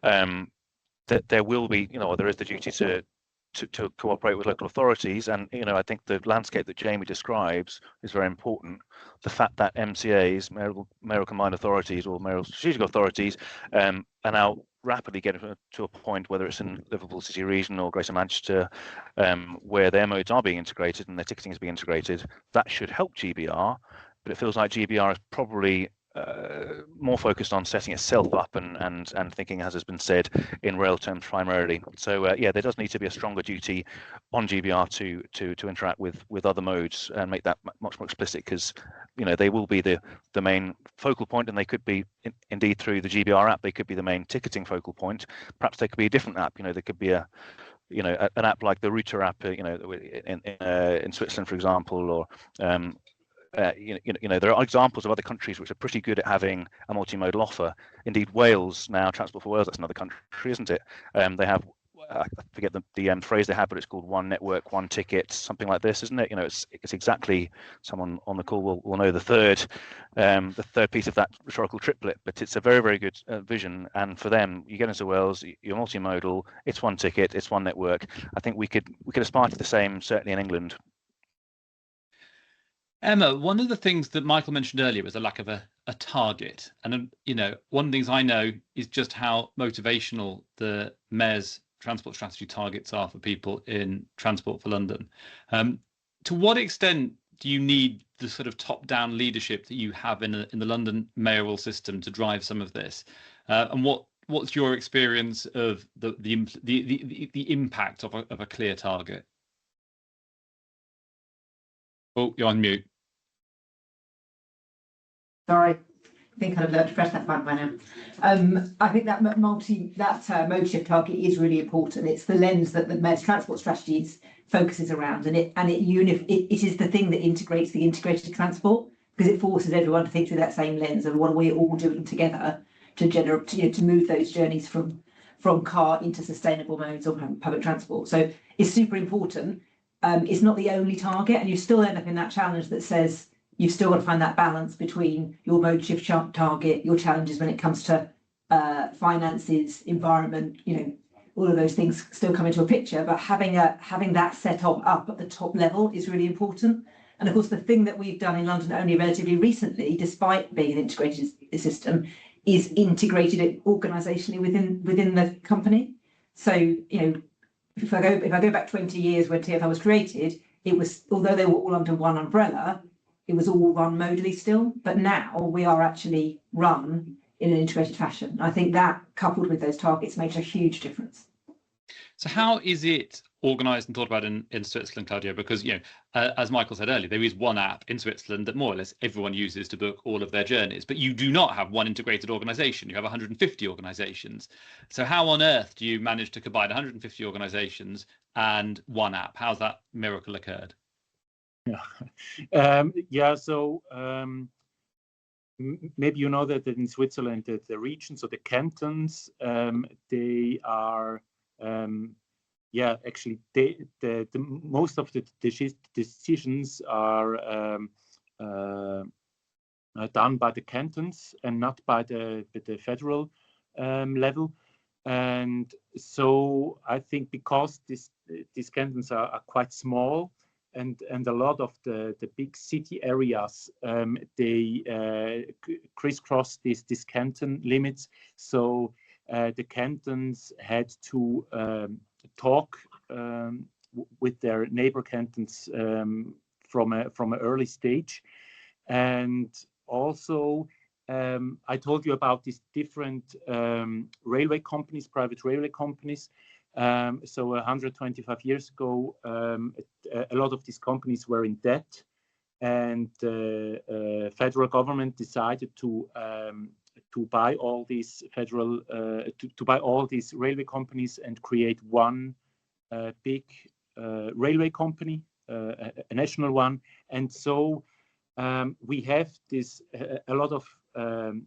That there will be, or there is the duty to cooperate with local authorities, and I think the landscape that Jamie describes is very important. The fact that MCAs, mayoral combined authorities or mayoral strategic authorities, are now rapidly getting to a point, whether it's in Liverpool City Region or Greater Manchester, where their modes are being integrated and their ticketing is being integrated, that should help GBR. But it feels like GBR is probably more focused on setting itself up and thinking, as has been said, in rail terms primarily. So yeah, there does need to be a stronger duty on GBR to interact with other modes and make that much more explicit, because they will be the main focal point, and they could be indeed through the GBR app. They could be the main ticketing focal point. Perhaps there could be a different app. There could be an app like the Router app, in Switzerland, for example, or there are examples of other countries which are pretty good at having a multimodal offer. Indeed, Wales now, Transport for Wales, that's another country, isn't it? They have, I forget the phrase they have, but it's called one network, one ticket, something like this, isn't it? It's exactly, someone on the call will know the third piece of that rhetorical triplet, but it's a very, very good vision. And for them, you get into Wales, you're multimodal, it's one ticket, it's one network. I think we could aspire to the same, certainly in England. Emma, one of the things that Michael mentioned earlier was a lack of a target. And, one of the things I know is just how motivational the Mayor's transport strategy targets are for people in Transport for London. To what extent do you need the sort of top-down leadership that you have in the London mayoral system to drive some of this? And what's your experience of the impact of a clear target? Oh, you're on mute. Sorry, I think I'd have learned to press that button by now. I think that mode shift target is really important. It's the lens that the Mayor's transport strategies focuses around, and it is the thing that integrates the integrated transport, because it forces everyone to think through that same lens of what are we all doing together to generate, to move those journeys from car into sustainable modes of public transport. So it's super important. It's not the only target, and you still end up in that challenge that says you've still got to find that balance between your mode shift target, your challenges when it comes to finances, environment, all of those things still come into a picture. But having that set up at the top level is really important. And of course, the thing that we've done in London only relatively recently, despite being an integrated system, is integrated it organisationally within the company. So if I go back 20 years when TfL was created, it was, although they were all under one umbrella, it was all run modally still. But now we are actually run in an integrated fashion. I think that, coupled with those targets, makes a huge difference. So how is it organised and thought about in Switzerland, Claudio? Because, as Michael said earlier, there is one app in Switzerland that more or less everyone uses to book all of their journeys, but you do not have one integrated organisation. You have 150 organisations. So how on earth do you manage to combine 150 organisations and one app? How's that miracle occurred? So maybe you know that in Switzerland, the regions or the cantons, they are actually the most of the decisions are done by the cantons and not by the federal level. And so I think because these cantons are quite small, and a lot of the big city areas, they crisscross these canton limits. So the cantons had to talk with their neighbor cantons from an early stage. And also, I told you about these different railway companies, private railway companies. So 125 years ago, a lot of these companies were in debt, and the federal government decided to buy all these to buy all these railway companies and create one big railway company, a national one. And so we have a lot of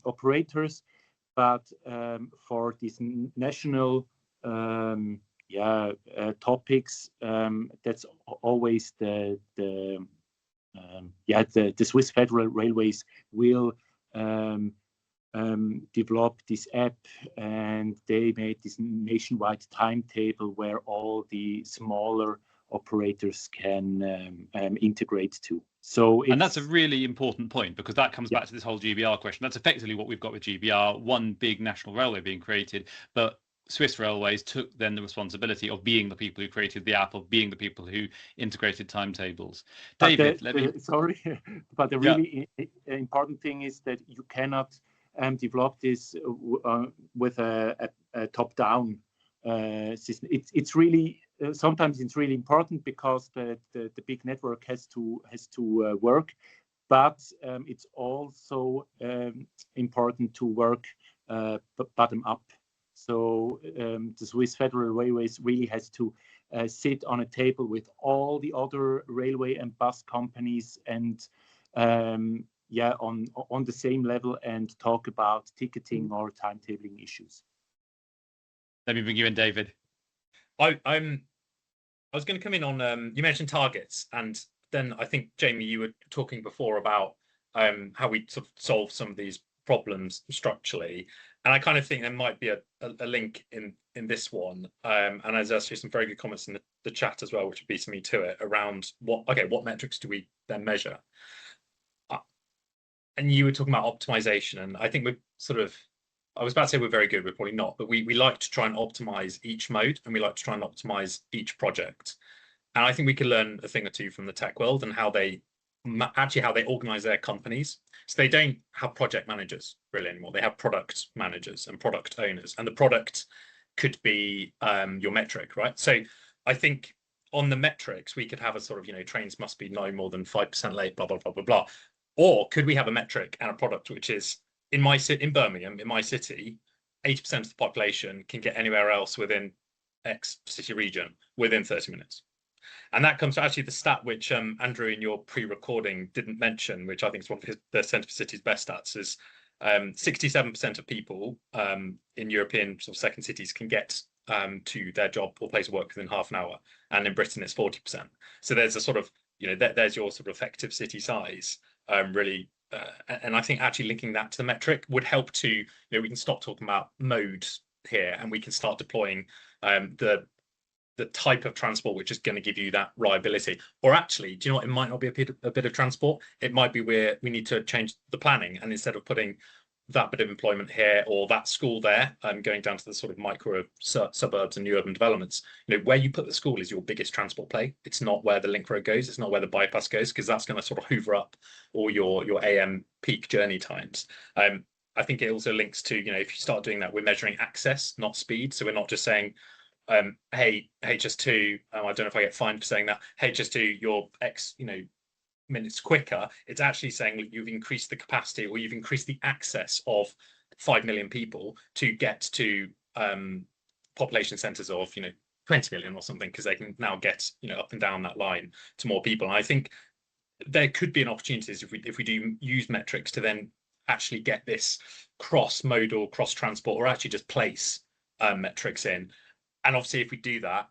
operators, but for these national topics, that's always the Swiss Federal Railways will develop this app, and they made this nationwide timetable where all the smaller operators can integrate to. And that's a really important point, because that comes back to this whole GBR question. That's effectively what we've got with GBR, one big national railway being created, but Swiss Railways took then the responsibility of being the people who created the app, of being the people who integrated timetables. David, but the really important thing is that you cannot develop this with a top-down system. It's really sometimes it's really important because the big network has to work, but it's also important to work bottom up. So the Swiss Federal Railways really has to sit on a table with all the other railway and bus companies and on the same level and talk about ticketing or timetabling issues. Let me bring you in, David. I was going to come in on you mentioned targets, and then I think, Jamie, you were talking before about how we sort of solve some of these problems structurally, and I kind of think there might be a link in this one, and there's actually some very good comments in the chat as well, which would beat me to it around what metrics do we then measure, and you were talking about optimization, and I think we're sort of, I was about to say we're very good, we're probably not, but we like to try and optimize each mode, and we like to try and optimize each project. And I think we can learn a thing or two from the tech world and how they organize their companies. So they don't have project managers really anymore. They have product managers and product owners, and the product could be your metric, right? So I think on the metrics, we could have a sort of, trains must be no more than 5% late, blah, blah, blah, blah, blah. Or could we have a metric and a product which is, in Birmingham, in my city, 80% of the population can get anywhere else within X city region within 30 minutes. And that comes to actually the stat which Andrew in your pre-recording didn't mention, which I think is one of the Centre for Cities' best stats, is 67% of people in European sort of second cities can get to their job or place of work within half an hour. And in Britain, it's 40%. So there's a sort of, there's your sort of effective city size, really. And I think actually linking that to the metric would help to, we can stop talking about modes here, and we can start deploying the type of transport which is going to give you that reliability. Or actually, do you know what? It might not be a bit of transport. It might be where we need to change the planning, and instead of putting that bit of employment here or that school there, going down to the sort of micro suburbs and new urban developments, where you put the school is your biggest transport play. It's not where the link road goes. It's not where the bypass goes, because that's going to sort of hoover up all your AM peak journey times. I think it also links to, if you start doing that, we're measuring access, not speed. So we're not just saying, hey, HS2, I don't know if I get fined for saying that, HS2, you're X, minutes quicker. It's actually saying you've increased the capacity, or you've increased the access of 5 million people to get to population centres of 20 million or something, because they can now get up and down that line to more people. And I think there could be an opportunity if we do use metrics to then actually get this cross-modal, cross-transport, or actually just place metrics in. And obviously, if we do that,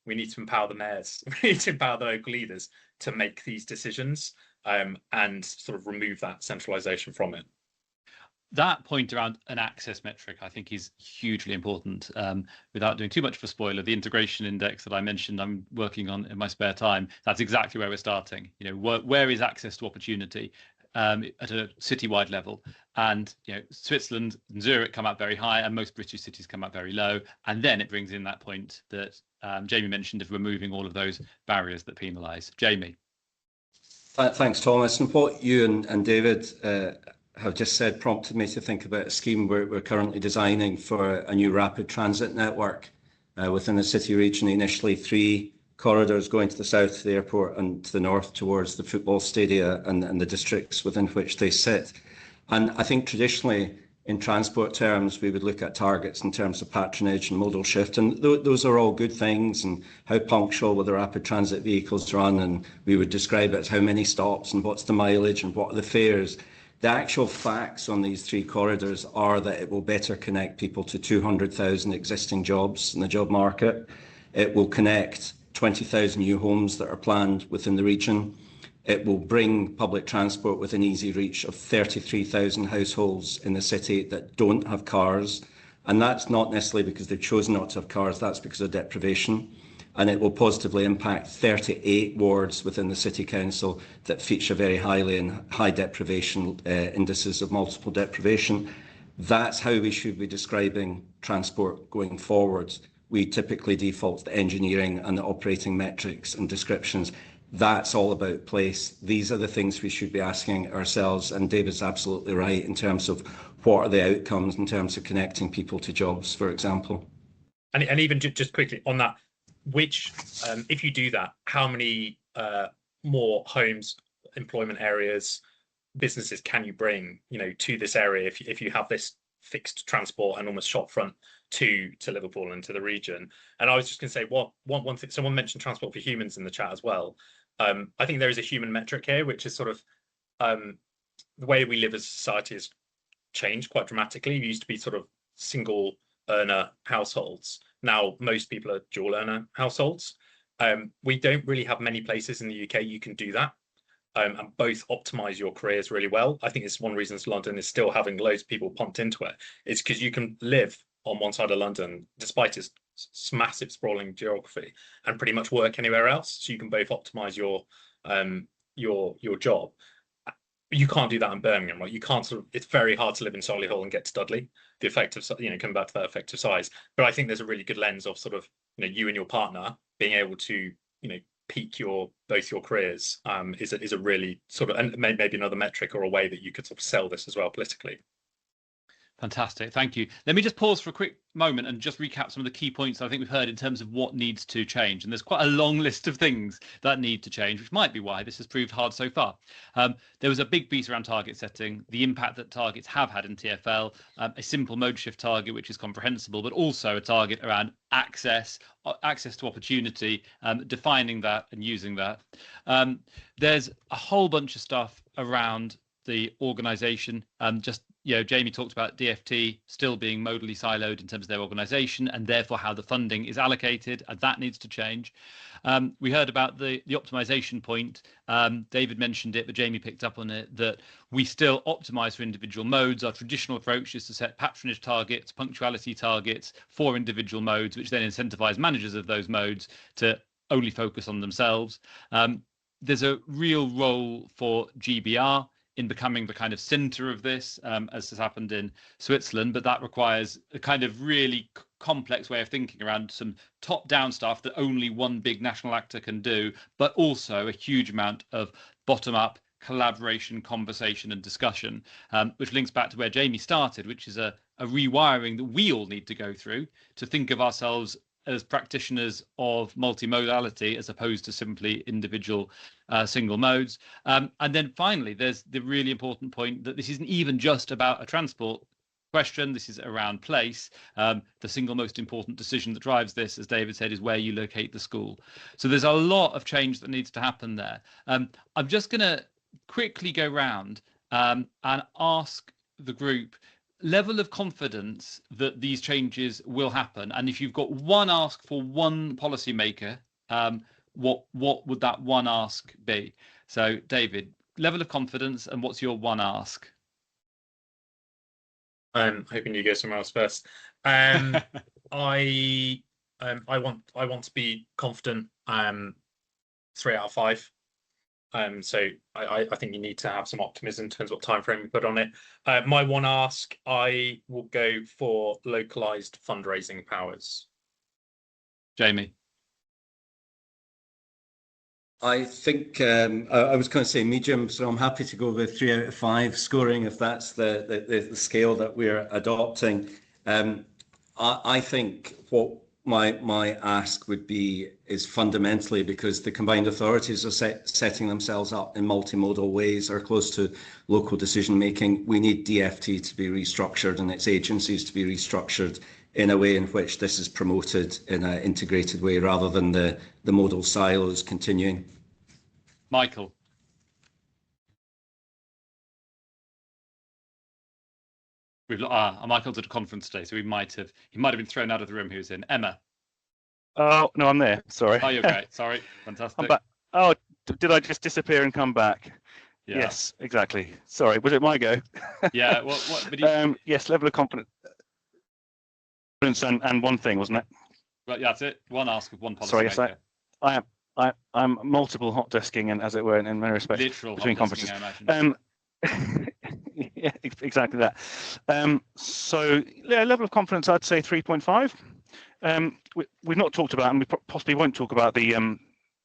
we need to empower the mayors, we need to empower the local leaders to make these decisions, and sort of remove that centralisation from it. That point around an access metric, I think, is hugely important. Without doing too much of a spoiler, the integration index that I mentioned I'm working on in my spare time, that's exactly where we're starting. Where is access to opportunity at a citywide level? And Switzerland and Zurich come out very high, and most British cities come out very low. And then it brings in that point that Jamie mentioned of removing all of those barriers that penalise. Jamie. Thanks, Thomas. And what you and David have just said prompted me to think about a scheme we're currently designing for a new rapid transit network within the city region. Initially, 3 corridors going to the south of the airport and to the north towards the football stadia and the districts within which they sit. And I think traditionally in transport terms, we would look at targets in terms of patronage and modal shift, and those are all good things, and how punctual will the rapid transit vehicles run, and we would describe it as how many stops and what's the mileage and what are the fares. The actual facts on these three corridors are that it will better connect people to 200,000 existing jobs in the job market. It will connect 20,000 new homes that are planned within the region. It will bring public transport within easy reach of 33,000 households in the city that don't have cars. And that's not necessarily because they've chosen not to have cars, that's because of deprivation. And it will positively impact 38 wards within the City Council that feature very highly in high deprivation indices of multiple deprivation. That's how we should be describing transport going forward. We typically default to the engineering and the operating metrics and descriptions. That's all about place. These are the things we should be asking ourselves, and David's absolutely right in terms of what are the outcomes in terms of connecting people to jobs, for example. And even just quickly on that, which, if you do that, how many more homes, employment areas, businesses can you bring, to this area if you have this fixed transport and almost shop front to Liverpool and to the region? And I was just going to say, one thing, someone mentioned transport for humans in the chat as well. I think there is a human metric here, which is sort of the way we live as a society has changed quite dramatically. We used to be sort of single earner households. Now most people are dual earner households. We don't really have many places in the UK you can do that and both optimize your careers really well. I think it's one reason London is still having loads of people pumped into it. It's because you can live on one side of London despite its massive sprawling geography and pretty much work anywhere else, so you can both optimize your job. You can't do that in Birmingham, right? You can't it's very hard to live in Solihull and get to Dudley. The effect of coming back to that effective size. But I think there's a really good lens of sort of you and your partner being able to peak both your careers is a really sort of, and maybe another metric or a way that you could sort of sell this as well politically. Fantastic. Thank you. Let me just pause for a quick moment and just recap some of the key points I think we've heard in terms of what needs to change. And there's quite a long list of things that need to change, which might be why this has proved hard so far. There was a big piece around target setting, the impact that targets have had in TfL, a simple mode shift target, which is comprehensible, but also a target around access to opportunity, defining that and using that. There's a whole bunch of stuff around the organisation. Jamie talked about DfT still being modally siloed in terms of their organisation and therefore how the funding is allocated, and that needs to change. We heard about the optimisation point. David mentioned it, but Jamie picked up on it, that we still optimise for individual modes. Our traditional approach is to set patronage targets, punctuality targets for individual modes, which then incentivise managers of those modes to only focus on themselves. There's a real role for GBR in becoming the kind of centre of this, as has happened in Switzerland, but that requires a kind of really complex way of thinking around some top-down stuff that only one big national actor can do, but also a huge amount of bottom-up collaboration, conversation and discussion, which links back to where Jamie started, which is a rewiring that we all need to go through to think of ourselves as practitioners of multimodality as opposed to simply individual single modes. And then finally, there's the really important point that this isn't even just about a transport question. This is around place. The single most important decision that drives this, as David said, is where you locate the school. So there's a lot of change that needs to happen there. I'm just going to quickly go round and ask the group level of confidence that these changes will happen, and if you've got one ask for one policymaker, what would that one ask be? So David, level of confidence, and what's your one ask? I'm hoping you go somewhere else first. I want to be confident 3 out of 5. So I think you need to have some optimism in terms of what time frame you put on it. My one ask, I will go for localized fundraising powers. Jamie. I think I was going to say medium, so I'm happy to go with 3 out of 5 scoring if that's the scale that we're adopting. I think what my ask would be is fundamentally because the combined authorities are setting themselves up in multimodal ways, are close to local decision making. We need DFT to be restructured and its agencies to be restructured in a way in which this is promoted in an integrated way rather than the modal silos continuing. Michael. Michael's at a conference today, so he might have been thrown out of the room he was in. Emma. Oh, no, I'm there. Sorry. Oh, you're great. Sorry. Fantastic. I'm back. Oh, did I just disappear and come back? Yeah. Yes, exactly. Sorry, was it my go? Yeah. What? Yes, level of confidence and one thing, wasn't it? Right. Yeah, that's it. One ask of one policy. Sorry, yes, I'm multiple hot desking, and as it were, in many respects, literal between hot conferences. Desking, I imagine. Yeah, exactly that. So yeah, level of confidence, I'd say 3.5. We've not talked about, and we possibly won't talk about the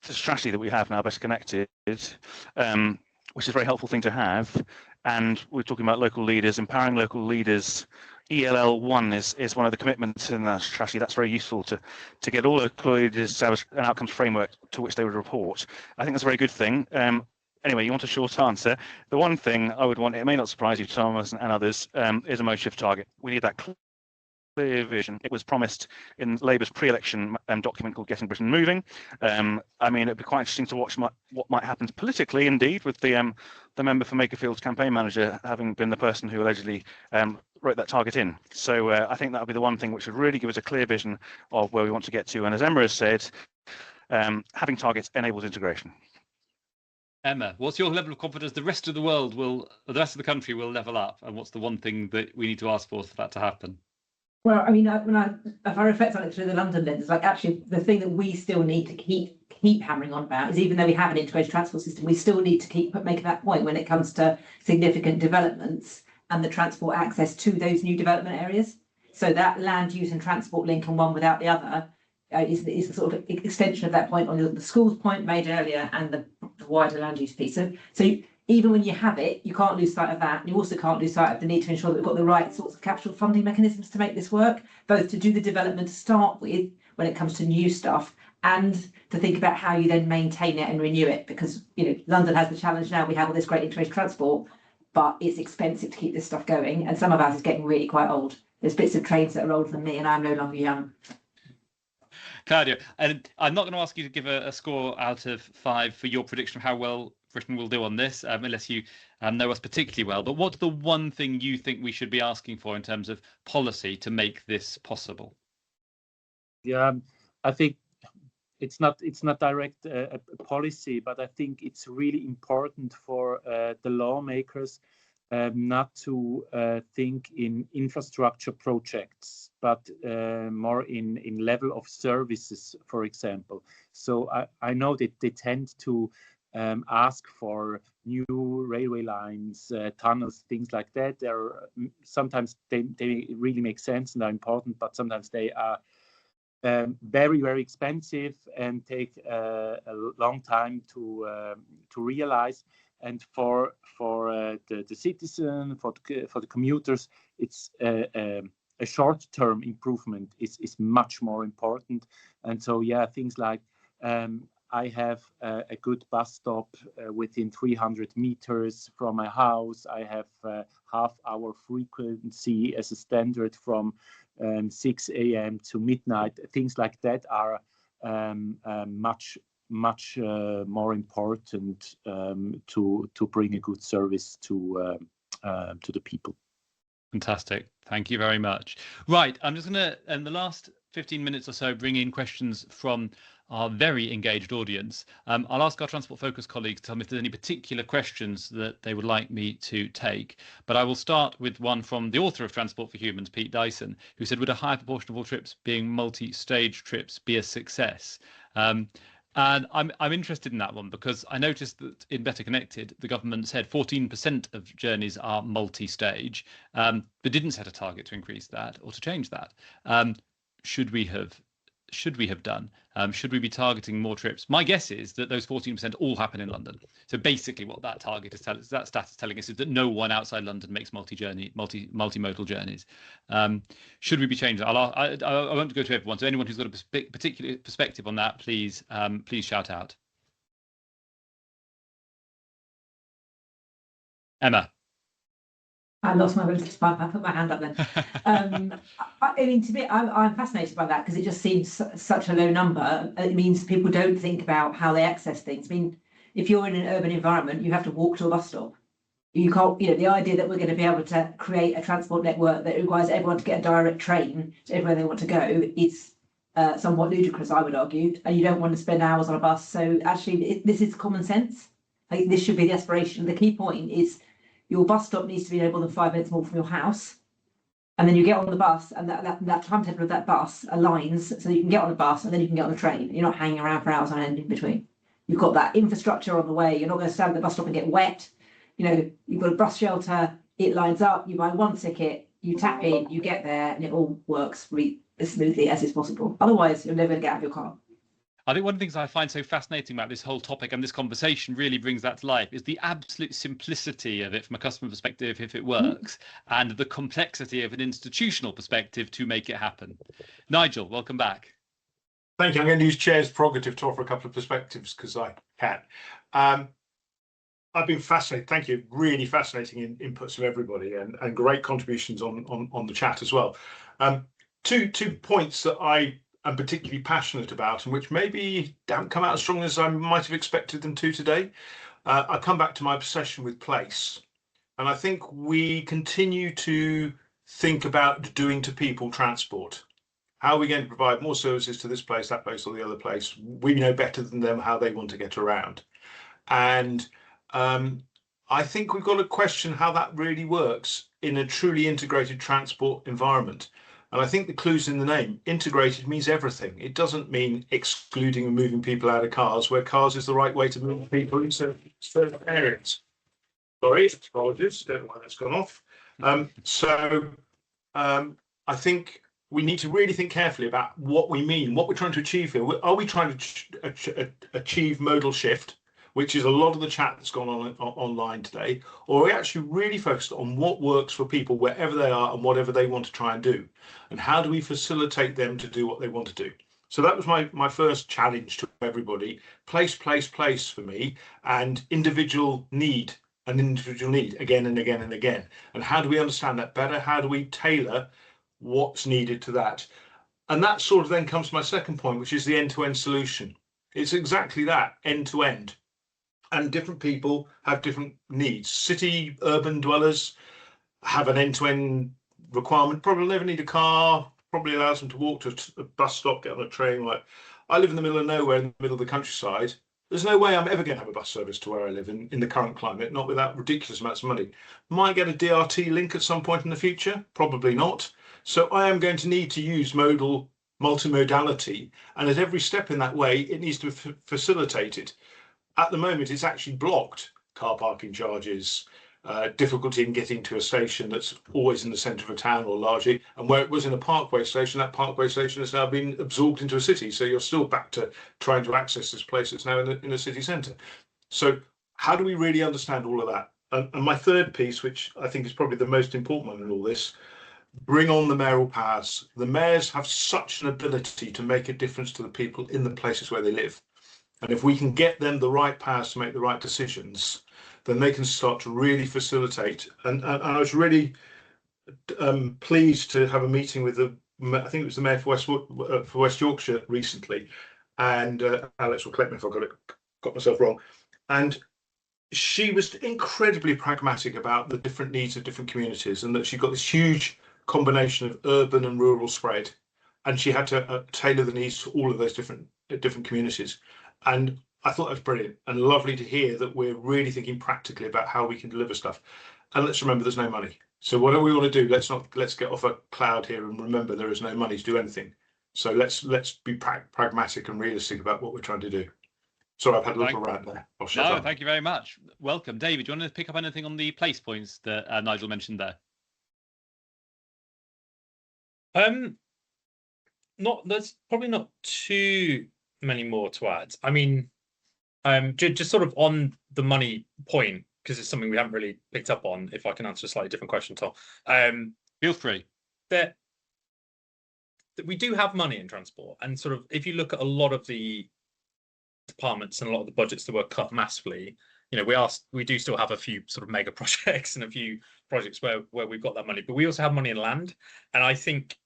strategy that we have now, Best Connected, which is a very helpful thing to have. And we're talking about local leaders, empowering local leaders. ELL1 is one of the commitments in that strategy. That's very useful to get all local leaders to establish an outcomes framework to which they would report. I think that's a very good thing. Anyway, you want a short answer. The one thing I would want, it may not surprise you, Thomas and others, is a mode shift target. We need that clear vision. It was promised in Labour's pre-election document called Getting Britain Moving. I mean, it'd be quite interesting to watch what might happen politically, indeed, with the member for Makerfield's campaign manager having been the person who allegedly wrote that target in. So I think that would be the one thing which would really give us a clear vision of where we want to get to. And as Emma has said, having targets enables integration. Emma, what's your level of confidence the rest of the country will level up, and what's the one thing that we need to ask for that to happen? Well, I mean, if I reflect on it through the London lens, like actually the thing that we still need to keep hammering on about is, even though we have an integrated transport system, we still need to keep making that point when it comes to significant developments and the transport access to those new development areas. So that land use and transport link, and one without the other, is a sort of extension of that point on the schools point made earlier and the wider land use piece. So even when you have it, you can't lose sight of that. And you also can't lose sight of the need to ensure that we've got the right sorts of capital funding mechanisms to make this work, both to do the development to start with when it comes to new stuff, and to think about how you then maintain it and renew it. Because, London has the challenge now, we have all this great integrated transport, but it's expensive to keep this stuff going. And some of ours is getting really quite old. There's bits of trains that are older than me, and I'm no longer young. Claudio, and I'm not going to ask you to give a score out of 5 for your prediction of how well Britain will do on this, unless you know us particularly well. But what's the one thing you think we should be asking for in terms of policy to make this possible? Yeah, I think it's not direct policy, but I think it's really important for the lawmakers not to think in infrastructure projects, but more in level of services, for example. So I know that they tend to ask for new railway lines, tunnels, things like that. Sometimes they really make sense and are important, but sometimes they are very, very expensive and take a long time to realize. And for the citizen, for the commuters, it's a short-term improvement is much more important. And so, yeah, things like I have a good bus stop within 300 meters from my house. I have half-hour frequency as a standard from 6 a.m. to midnight. Things like that are much more important to bring a good service to the people. Fantastic. Thank you very much. Right, I'm just going to, in the last 15 minutes or so, bring in questions from our very engaged audience. I'll ask our Transport Focus colleagues to tell me if there's any particular questions that they would like me to take. But I will start with one from the author of Transport for Humans, Pete Dyson, who said, would a higher proportion of all trips being multi-stage trips be a success? And I'm interested in that one because I noticed that in Better Connected, the government said 14% of journeys are multi-stage, but didn't set a target to increase that or to change that. Should we have should we have done? Should we be targeting more trips? My guess is that those 14% all happen in London. So basically what that target is telling us, that stat is telling us, is that no one outside London makes multimodal journeys. Should we be changing that? I won't go to everyone. So anyone who's got a particular perspective on that, please shout out. Emma. I lost my ability to I put my hand up then. I mean, to me, I'm fascinated by that because it just seems such a low number. It means people don't think about how they access things. I mean, if you're in an urban environment, you have to walk to a bus stop. You can't, the idea that we're going to be able to create a transport network that requires everyone to get a direct train to everywhere they want to go is somewhat ludicrous, I would argue. And you don't want to spend hours on a bus. So actually, this is common sense. Like, this should be the aspiration. The key point is your bus stop needs to be no more than 5 minutes more from your house. And then you get on the bus, and that timetable of that bus aligns so that you can get on the bus and then you can get on the train. You're not hanging around for hours on end in between. You've got that infrastructure on the way. You're not going to stand at the bus stop and get wet. You've got a bus shelter, it lines up, you buy one ticket, you tap in, you get there, and it all works as smoothly as is possible. Otherwise, you're never going to get out of your car. I think one of the things I find so fascinating about this whole topic, and this conversation really brings that to life, is the absolute simplicity of it from a customer perspective if it works, and the complexity of an institutional perspective to make it happen. Nigel, welcome back. Thank you. I'm going to use Chair's prerogative to offer a couple of perspectives because I can. I've been fascinated. Thank you. Really fascinating inputs from everybody and great contributions on the chat as well. Two points that I am particularly passionate about and which maybe don't come out as strong as I might have expected them to today. I come back to my obsession with place. And I think we continue to think about doing to people transport. How are we going to provide more services to this place, that place, or the other place? We know better than them how they want to get around. And I think we've got to question how that really works in a truly integrated transport environment. And I think the clue's in the name. Integrated means everything. It doesn't mean excluding and moving people out of cars, where cars is the right way to move people in certain areas. Sorry, apologies, don't know why that's gone off. I think we need to really think carefully about what we mean, what we're trying to achieve here. Are we trying to achieve modal shift, which is a lot of the chat that's gone on online today, or are we actually really focused on what works for people wherever they are and whatever they want to try and do? And how do we facilitate them to do what they want to do? So that was my first challenge to everybody. Place for me, and individual need again and again and again. And how do we understand that better? How do we tailor what's needed to that? And that sort of then comes to my second point, which is the end-to-end solution. It's exactly that, end-to-end. And different people have different needs. City urban dwellers have an end-to-end requirement. Probably never need a car, probably allows them to walk to a bus stop, get on a train. Like, I live in the middle of nowhere, in the middle of the countryside. There's no way I'm ever going to have a bus service to where I live in the current climate, not without ridiculous amounts of money. Might get a DRT link at some point in the future, probably not. So I am going to need to use multimodality, and at every step in that way, it needs to be facilitated. At the moment, it's actually blocked. Car parking charges, difficulty in getting to a station that's always in the centre of a town or largely, and where it was in a parkway station, that parkway station has now been absorbed into a city. So you're still back to trying to access this place that's now in the city centre. So how do we really understand all of that? And my third piece, which I think is probably the most important one in all this, bring on the mayoral powers. The mayors have such an ability to make a difference to the people in the places where they live. And if we can get them the right powers to make the right decisions, then they can start to really facilitate. And I was really pleased to have a meeting with I think it was the mayor for West Yorkshire recently. And Alex will correct me if I got myself wrong. And she was incredibly pragmatic about the different needs of different communities, and that she got this huge combination of urban and rural spread. And she had to tailor the needs to all of those different communities. And I thought that was brilliant and lovely to hear that we're really thinking practically about how we can deliver stuff. And let's remember there's no money. So whatever we want to do, let's get off a cloud here and remember there is no money to do anything. So let's be pragmatic and realistic about what we're trying to do. Sorry, I've had a little rant there. No, thank you very much. Welcome. David, do you want to pick up anything on the place points that Nigel mentioned there? there's probably not too many more to add. I mean, just sort of on the money point, because it's something we haven't really picked up on. If I can answer a slightly different question, Tom. Feel free. That we do have money in transport, and sort of if you look at a lot of the departments and a lot of the budgets that were cut massively, you know, we do still have a few sort of mega projects and a few projects where we've got that money, but we also have money in land. And I think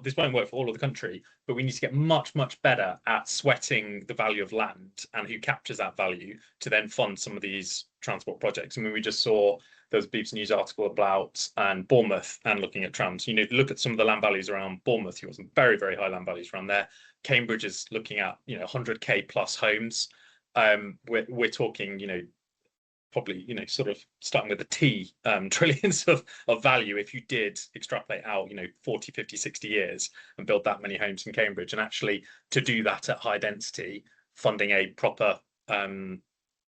this won't work for all of the country, but we need to get much better at sweating the value of land and who captures that value to then fund some of these transport projects. I mean, we just saw there was a BBC News article about Bournemouth and looking at trams. You know, look at some of the land values around Bournemouth. You've got some very high land values around there. Cambridge is looking at, you know, 100k plus homes. We're talking, you know, probably, you know, sort of starting with a T, trillions of value if you did extrapolate out, you know, 40, 50, 60 years and build that many homes in Cambridge. And actually to do that at high density, funding a proper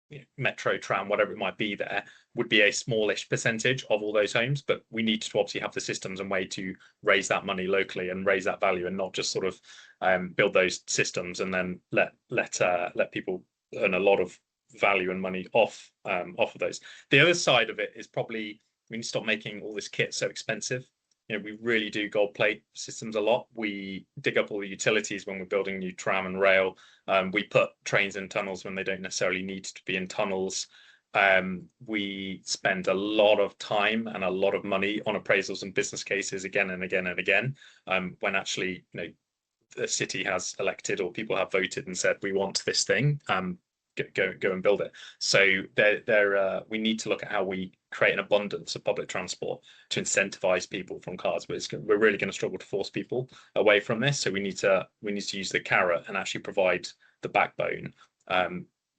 you know, metro, tram, whatever it might be there, would be a smallish percentage of all those homes. But we need to obviously have the systems and way to raise that money locally and raise that value, and not just sort of build those systems and then let people earn a lot of value and money off of those. The other side of it is probably we need to stop making all this kit so expensive. You know, we really do gold plate systems a lot. We dig up all the utilities when we're building new tram and rail. We put trains in tunnels when they don't necessarily need to be in tunnels. We spend a lot of time and a lot of money on appraisals and business cases again and again and again, when actually, you know, the city has elected or people have voted and said, we want this thing. Go and build it. So we need to look at how we create an abundance of public transport to incentivize people from cars. But we're really going to struggle to force people away from this. So we need to use the carrot and actually provide the backbone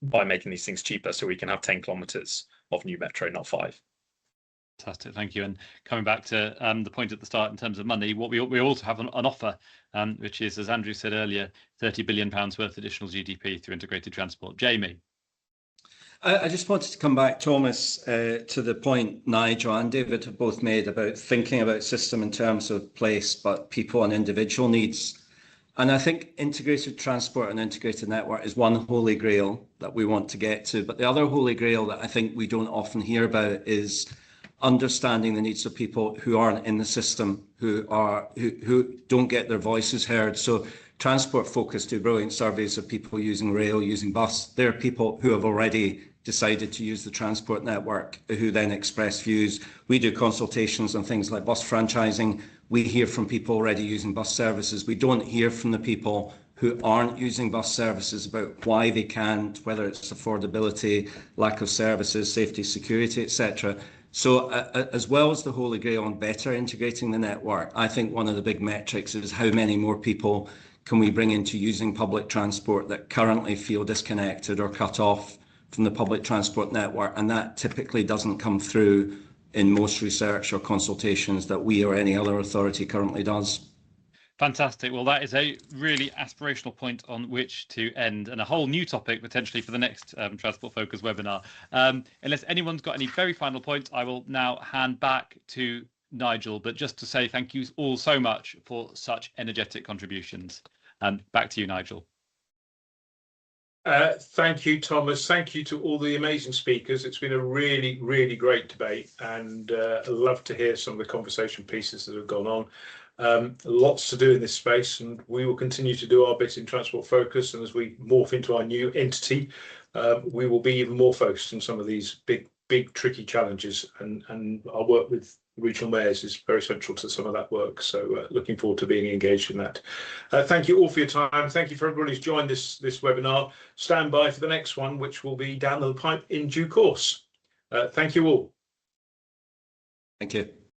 by making these things cheaper, so we can have 10 kilometers of new metro, not 5. Fantastic, thank you. And coming back to the point at the start in terms of money, what we also have an offer, which is, as Andrew said earlier, £30 billion worth additional GDP through integrated transport. Jamie. I just wanted to come back, Thomas, to the point Nigel and David have both made about thinking about system in terms of place, but people and individual needs. And I think integrated transport and integrated network is one holy grail that we want to get to. But the other holy grail that I think we don't often hear about is understanding the needs of people who aren't in the system, who don't get their voices heard. So Transport Focus do brilliant surveys of people using rail, using bus. There are people who have already decided to use the transport network who then express views. We do consultations on things like bus franchising. We hear from people already using bus services. We don't hear from the people who aren't using bus services about why they can't, whether it's affordability, lack of services, safety, security, etc. So as well as the Holy Grail on better integrating the network, I think one of the big metrics is how many more people can we bring into using public transport that currently feel disconnected or cut off from the public transport network. And that typically doesn't come through in most research or consultations that we or any other authority currently does. Fantastic. Well, that is a really aspirational point on which to end, and a whole new topic potentially for the next Transport Focus webinar. Unless anyone's got any very final points, I will now hand back to Nigel, but just to say thank you all so much for such energetic contributions. Back to you, Nigel. Thank you, Thomas. Thank you to all the amazing speakers. It's been a really great debate, and I'd love to hear some of the conversation pieces that have gone on. Lots to do in this space, and we will continue to do our bit in Transport Focus, and as we morph into our new entity, we will be even more focused on some of these big tricky challenges, and our work with regional mayors is very central to some of that work. So looking forward to being engaged in that. Thank you all for your time. Thank you for everybody who's joined this webinar. Stand by for the next one, which will be down the pipe in due course. Thank you all. Thank you.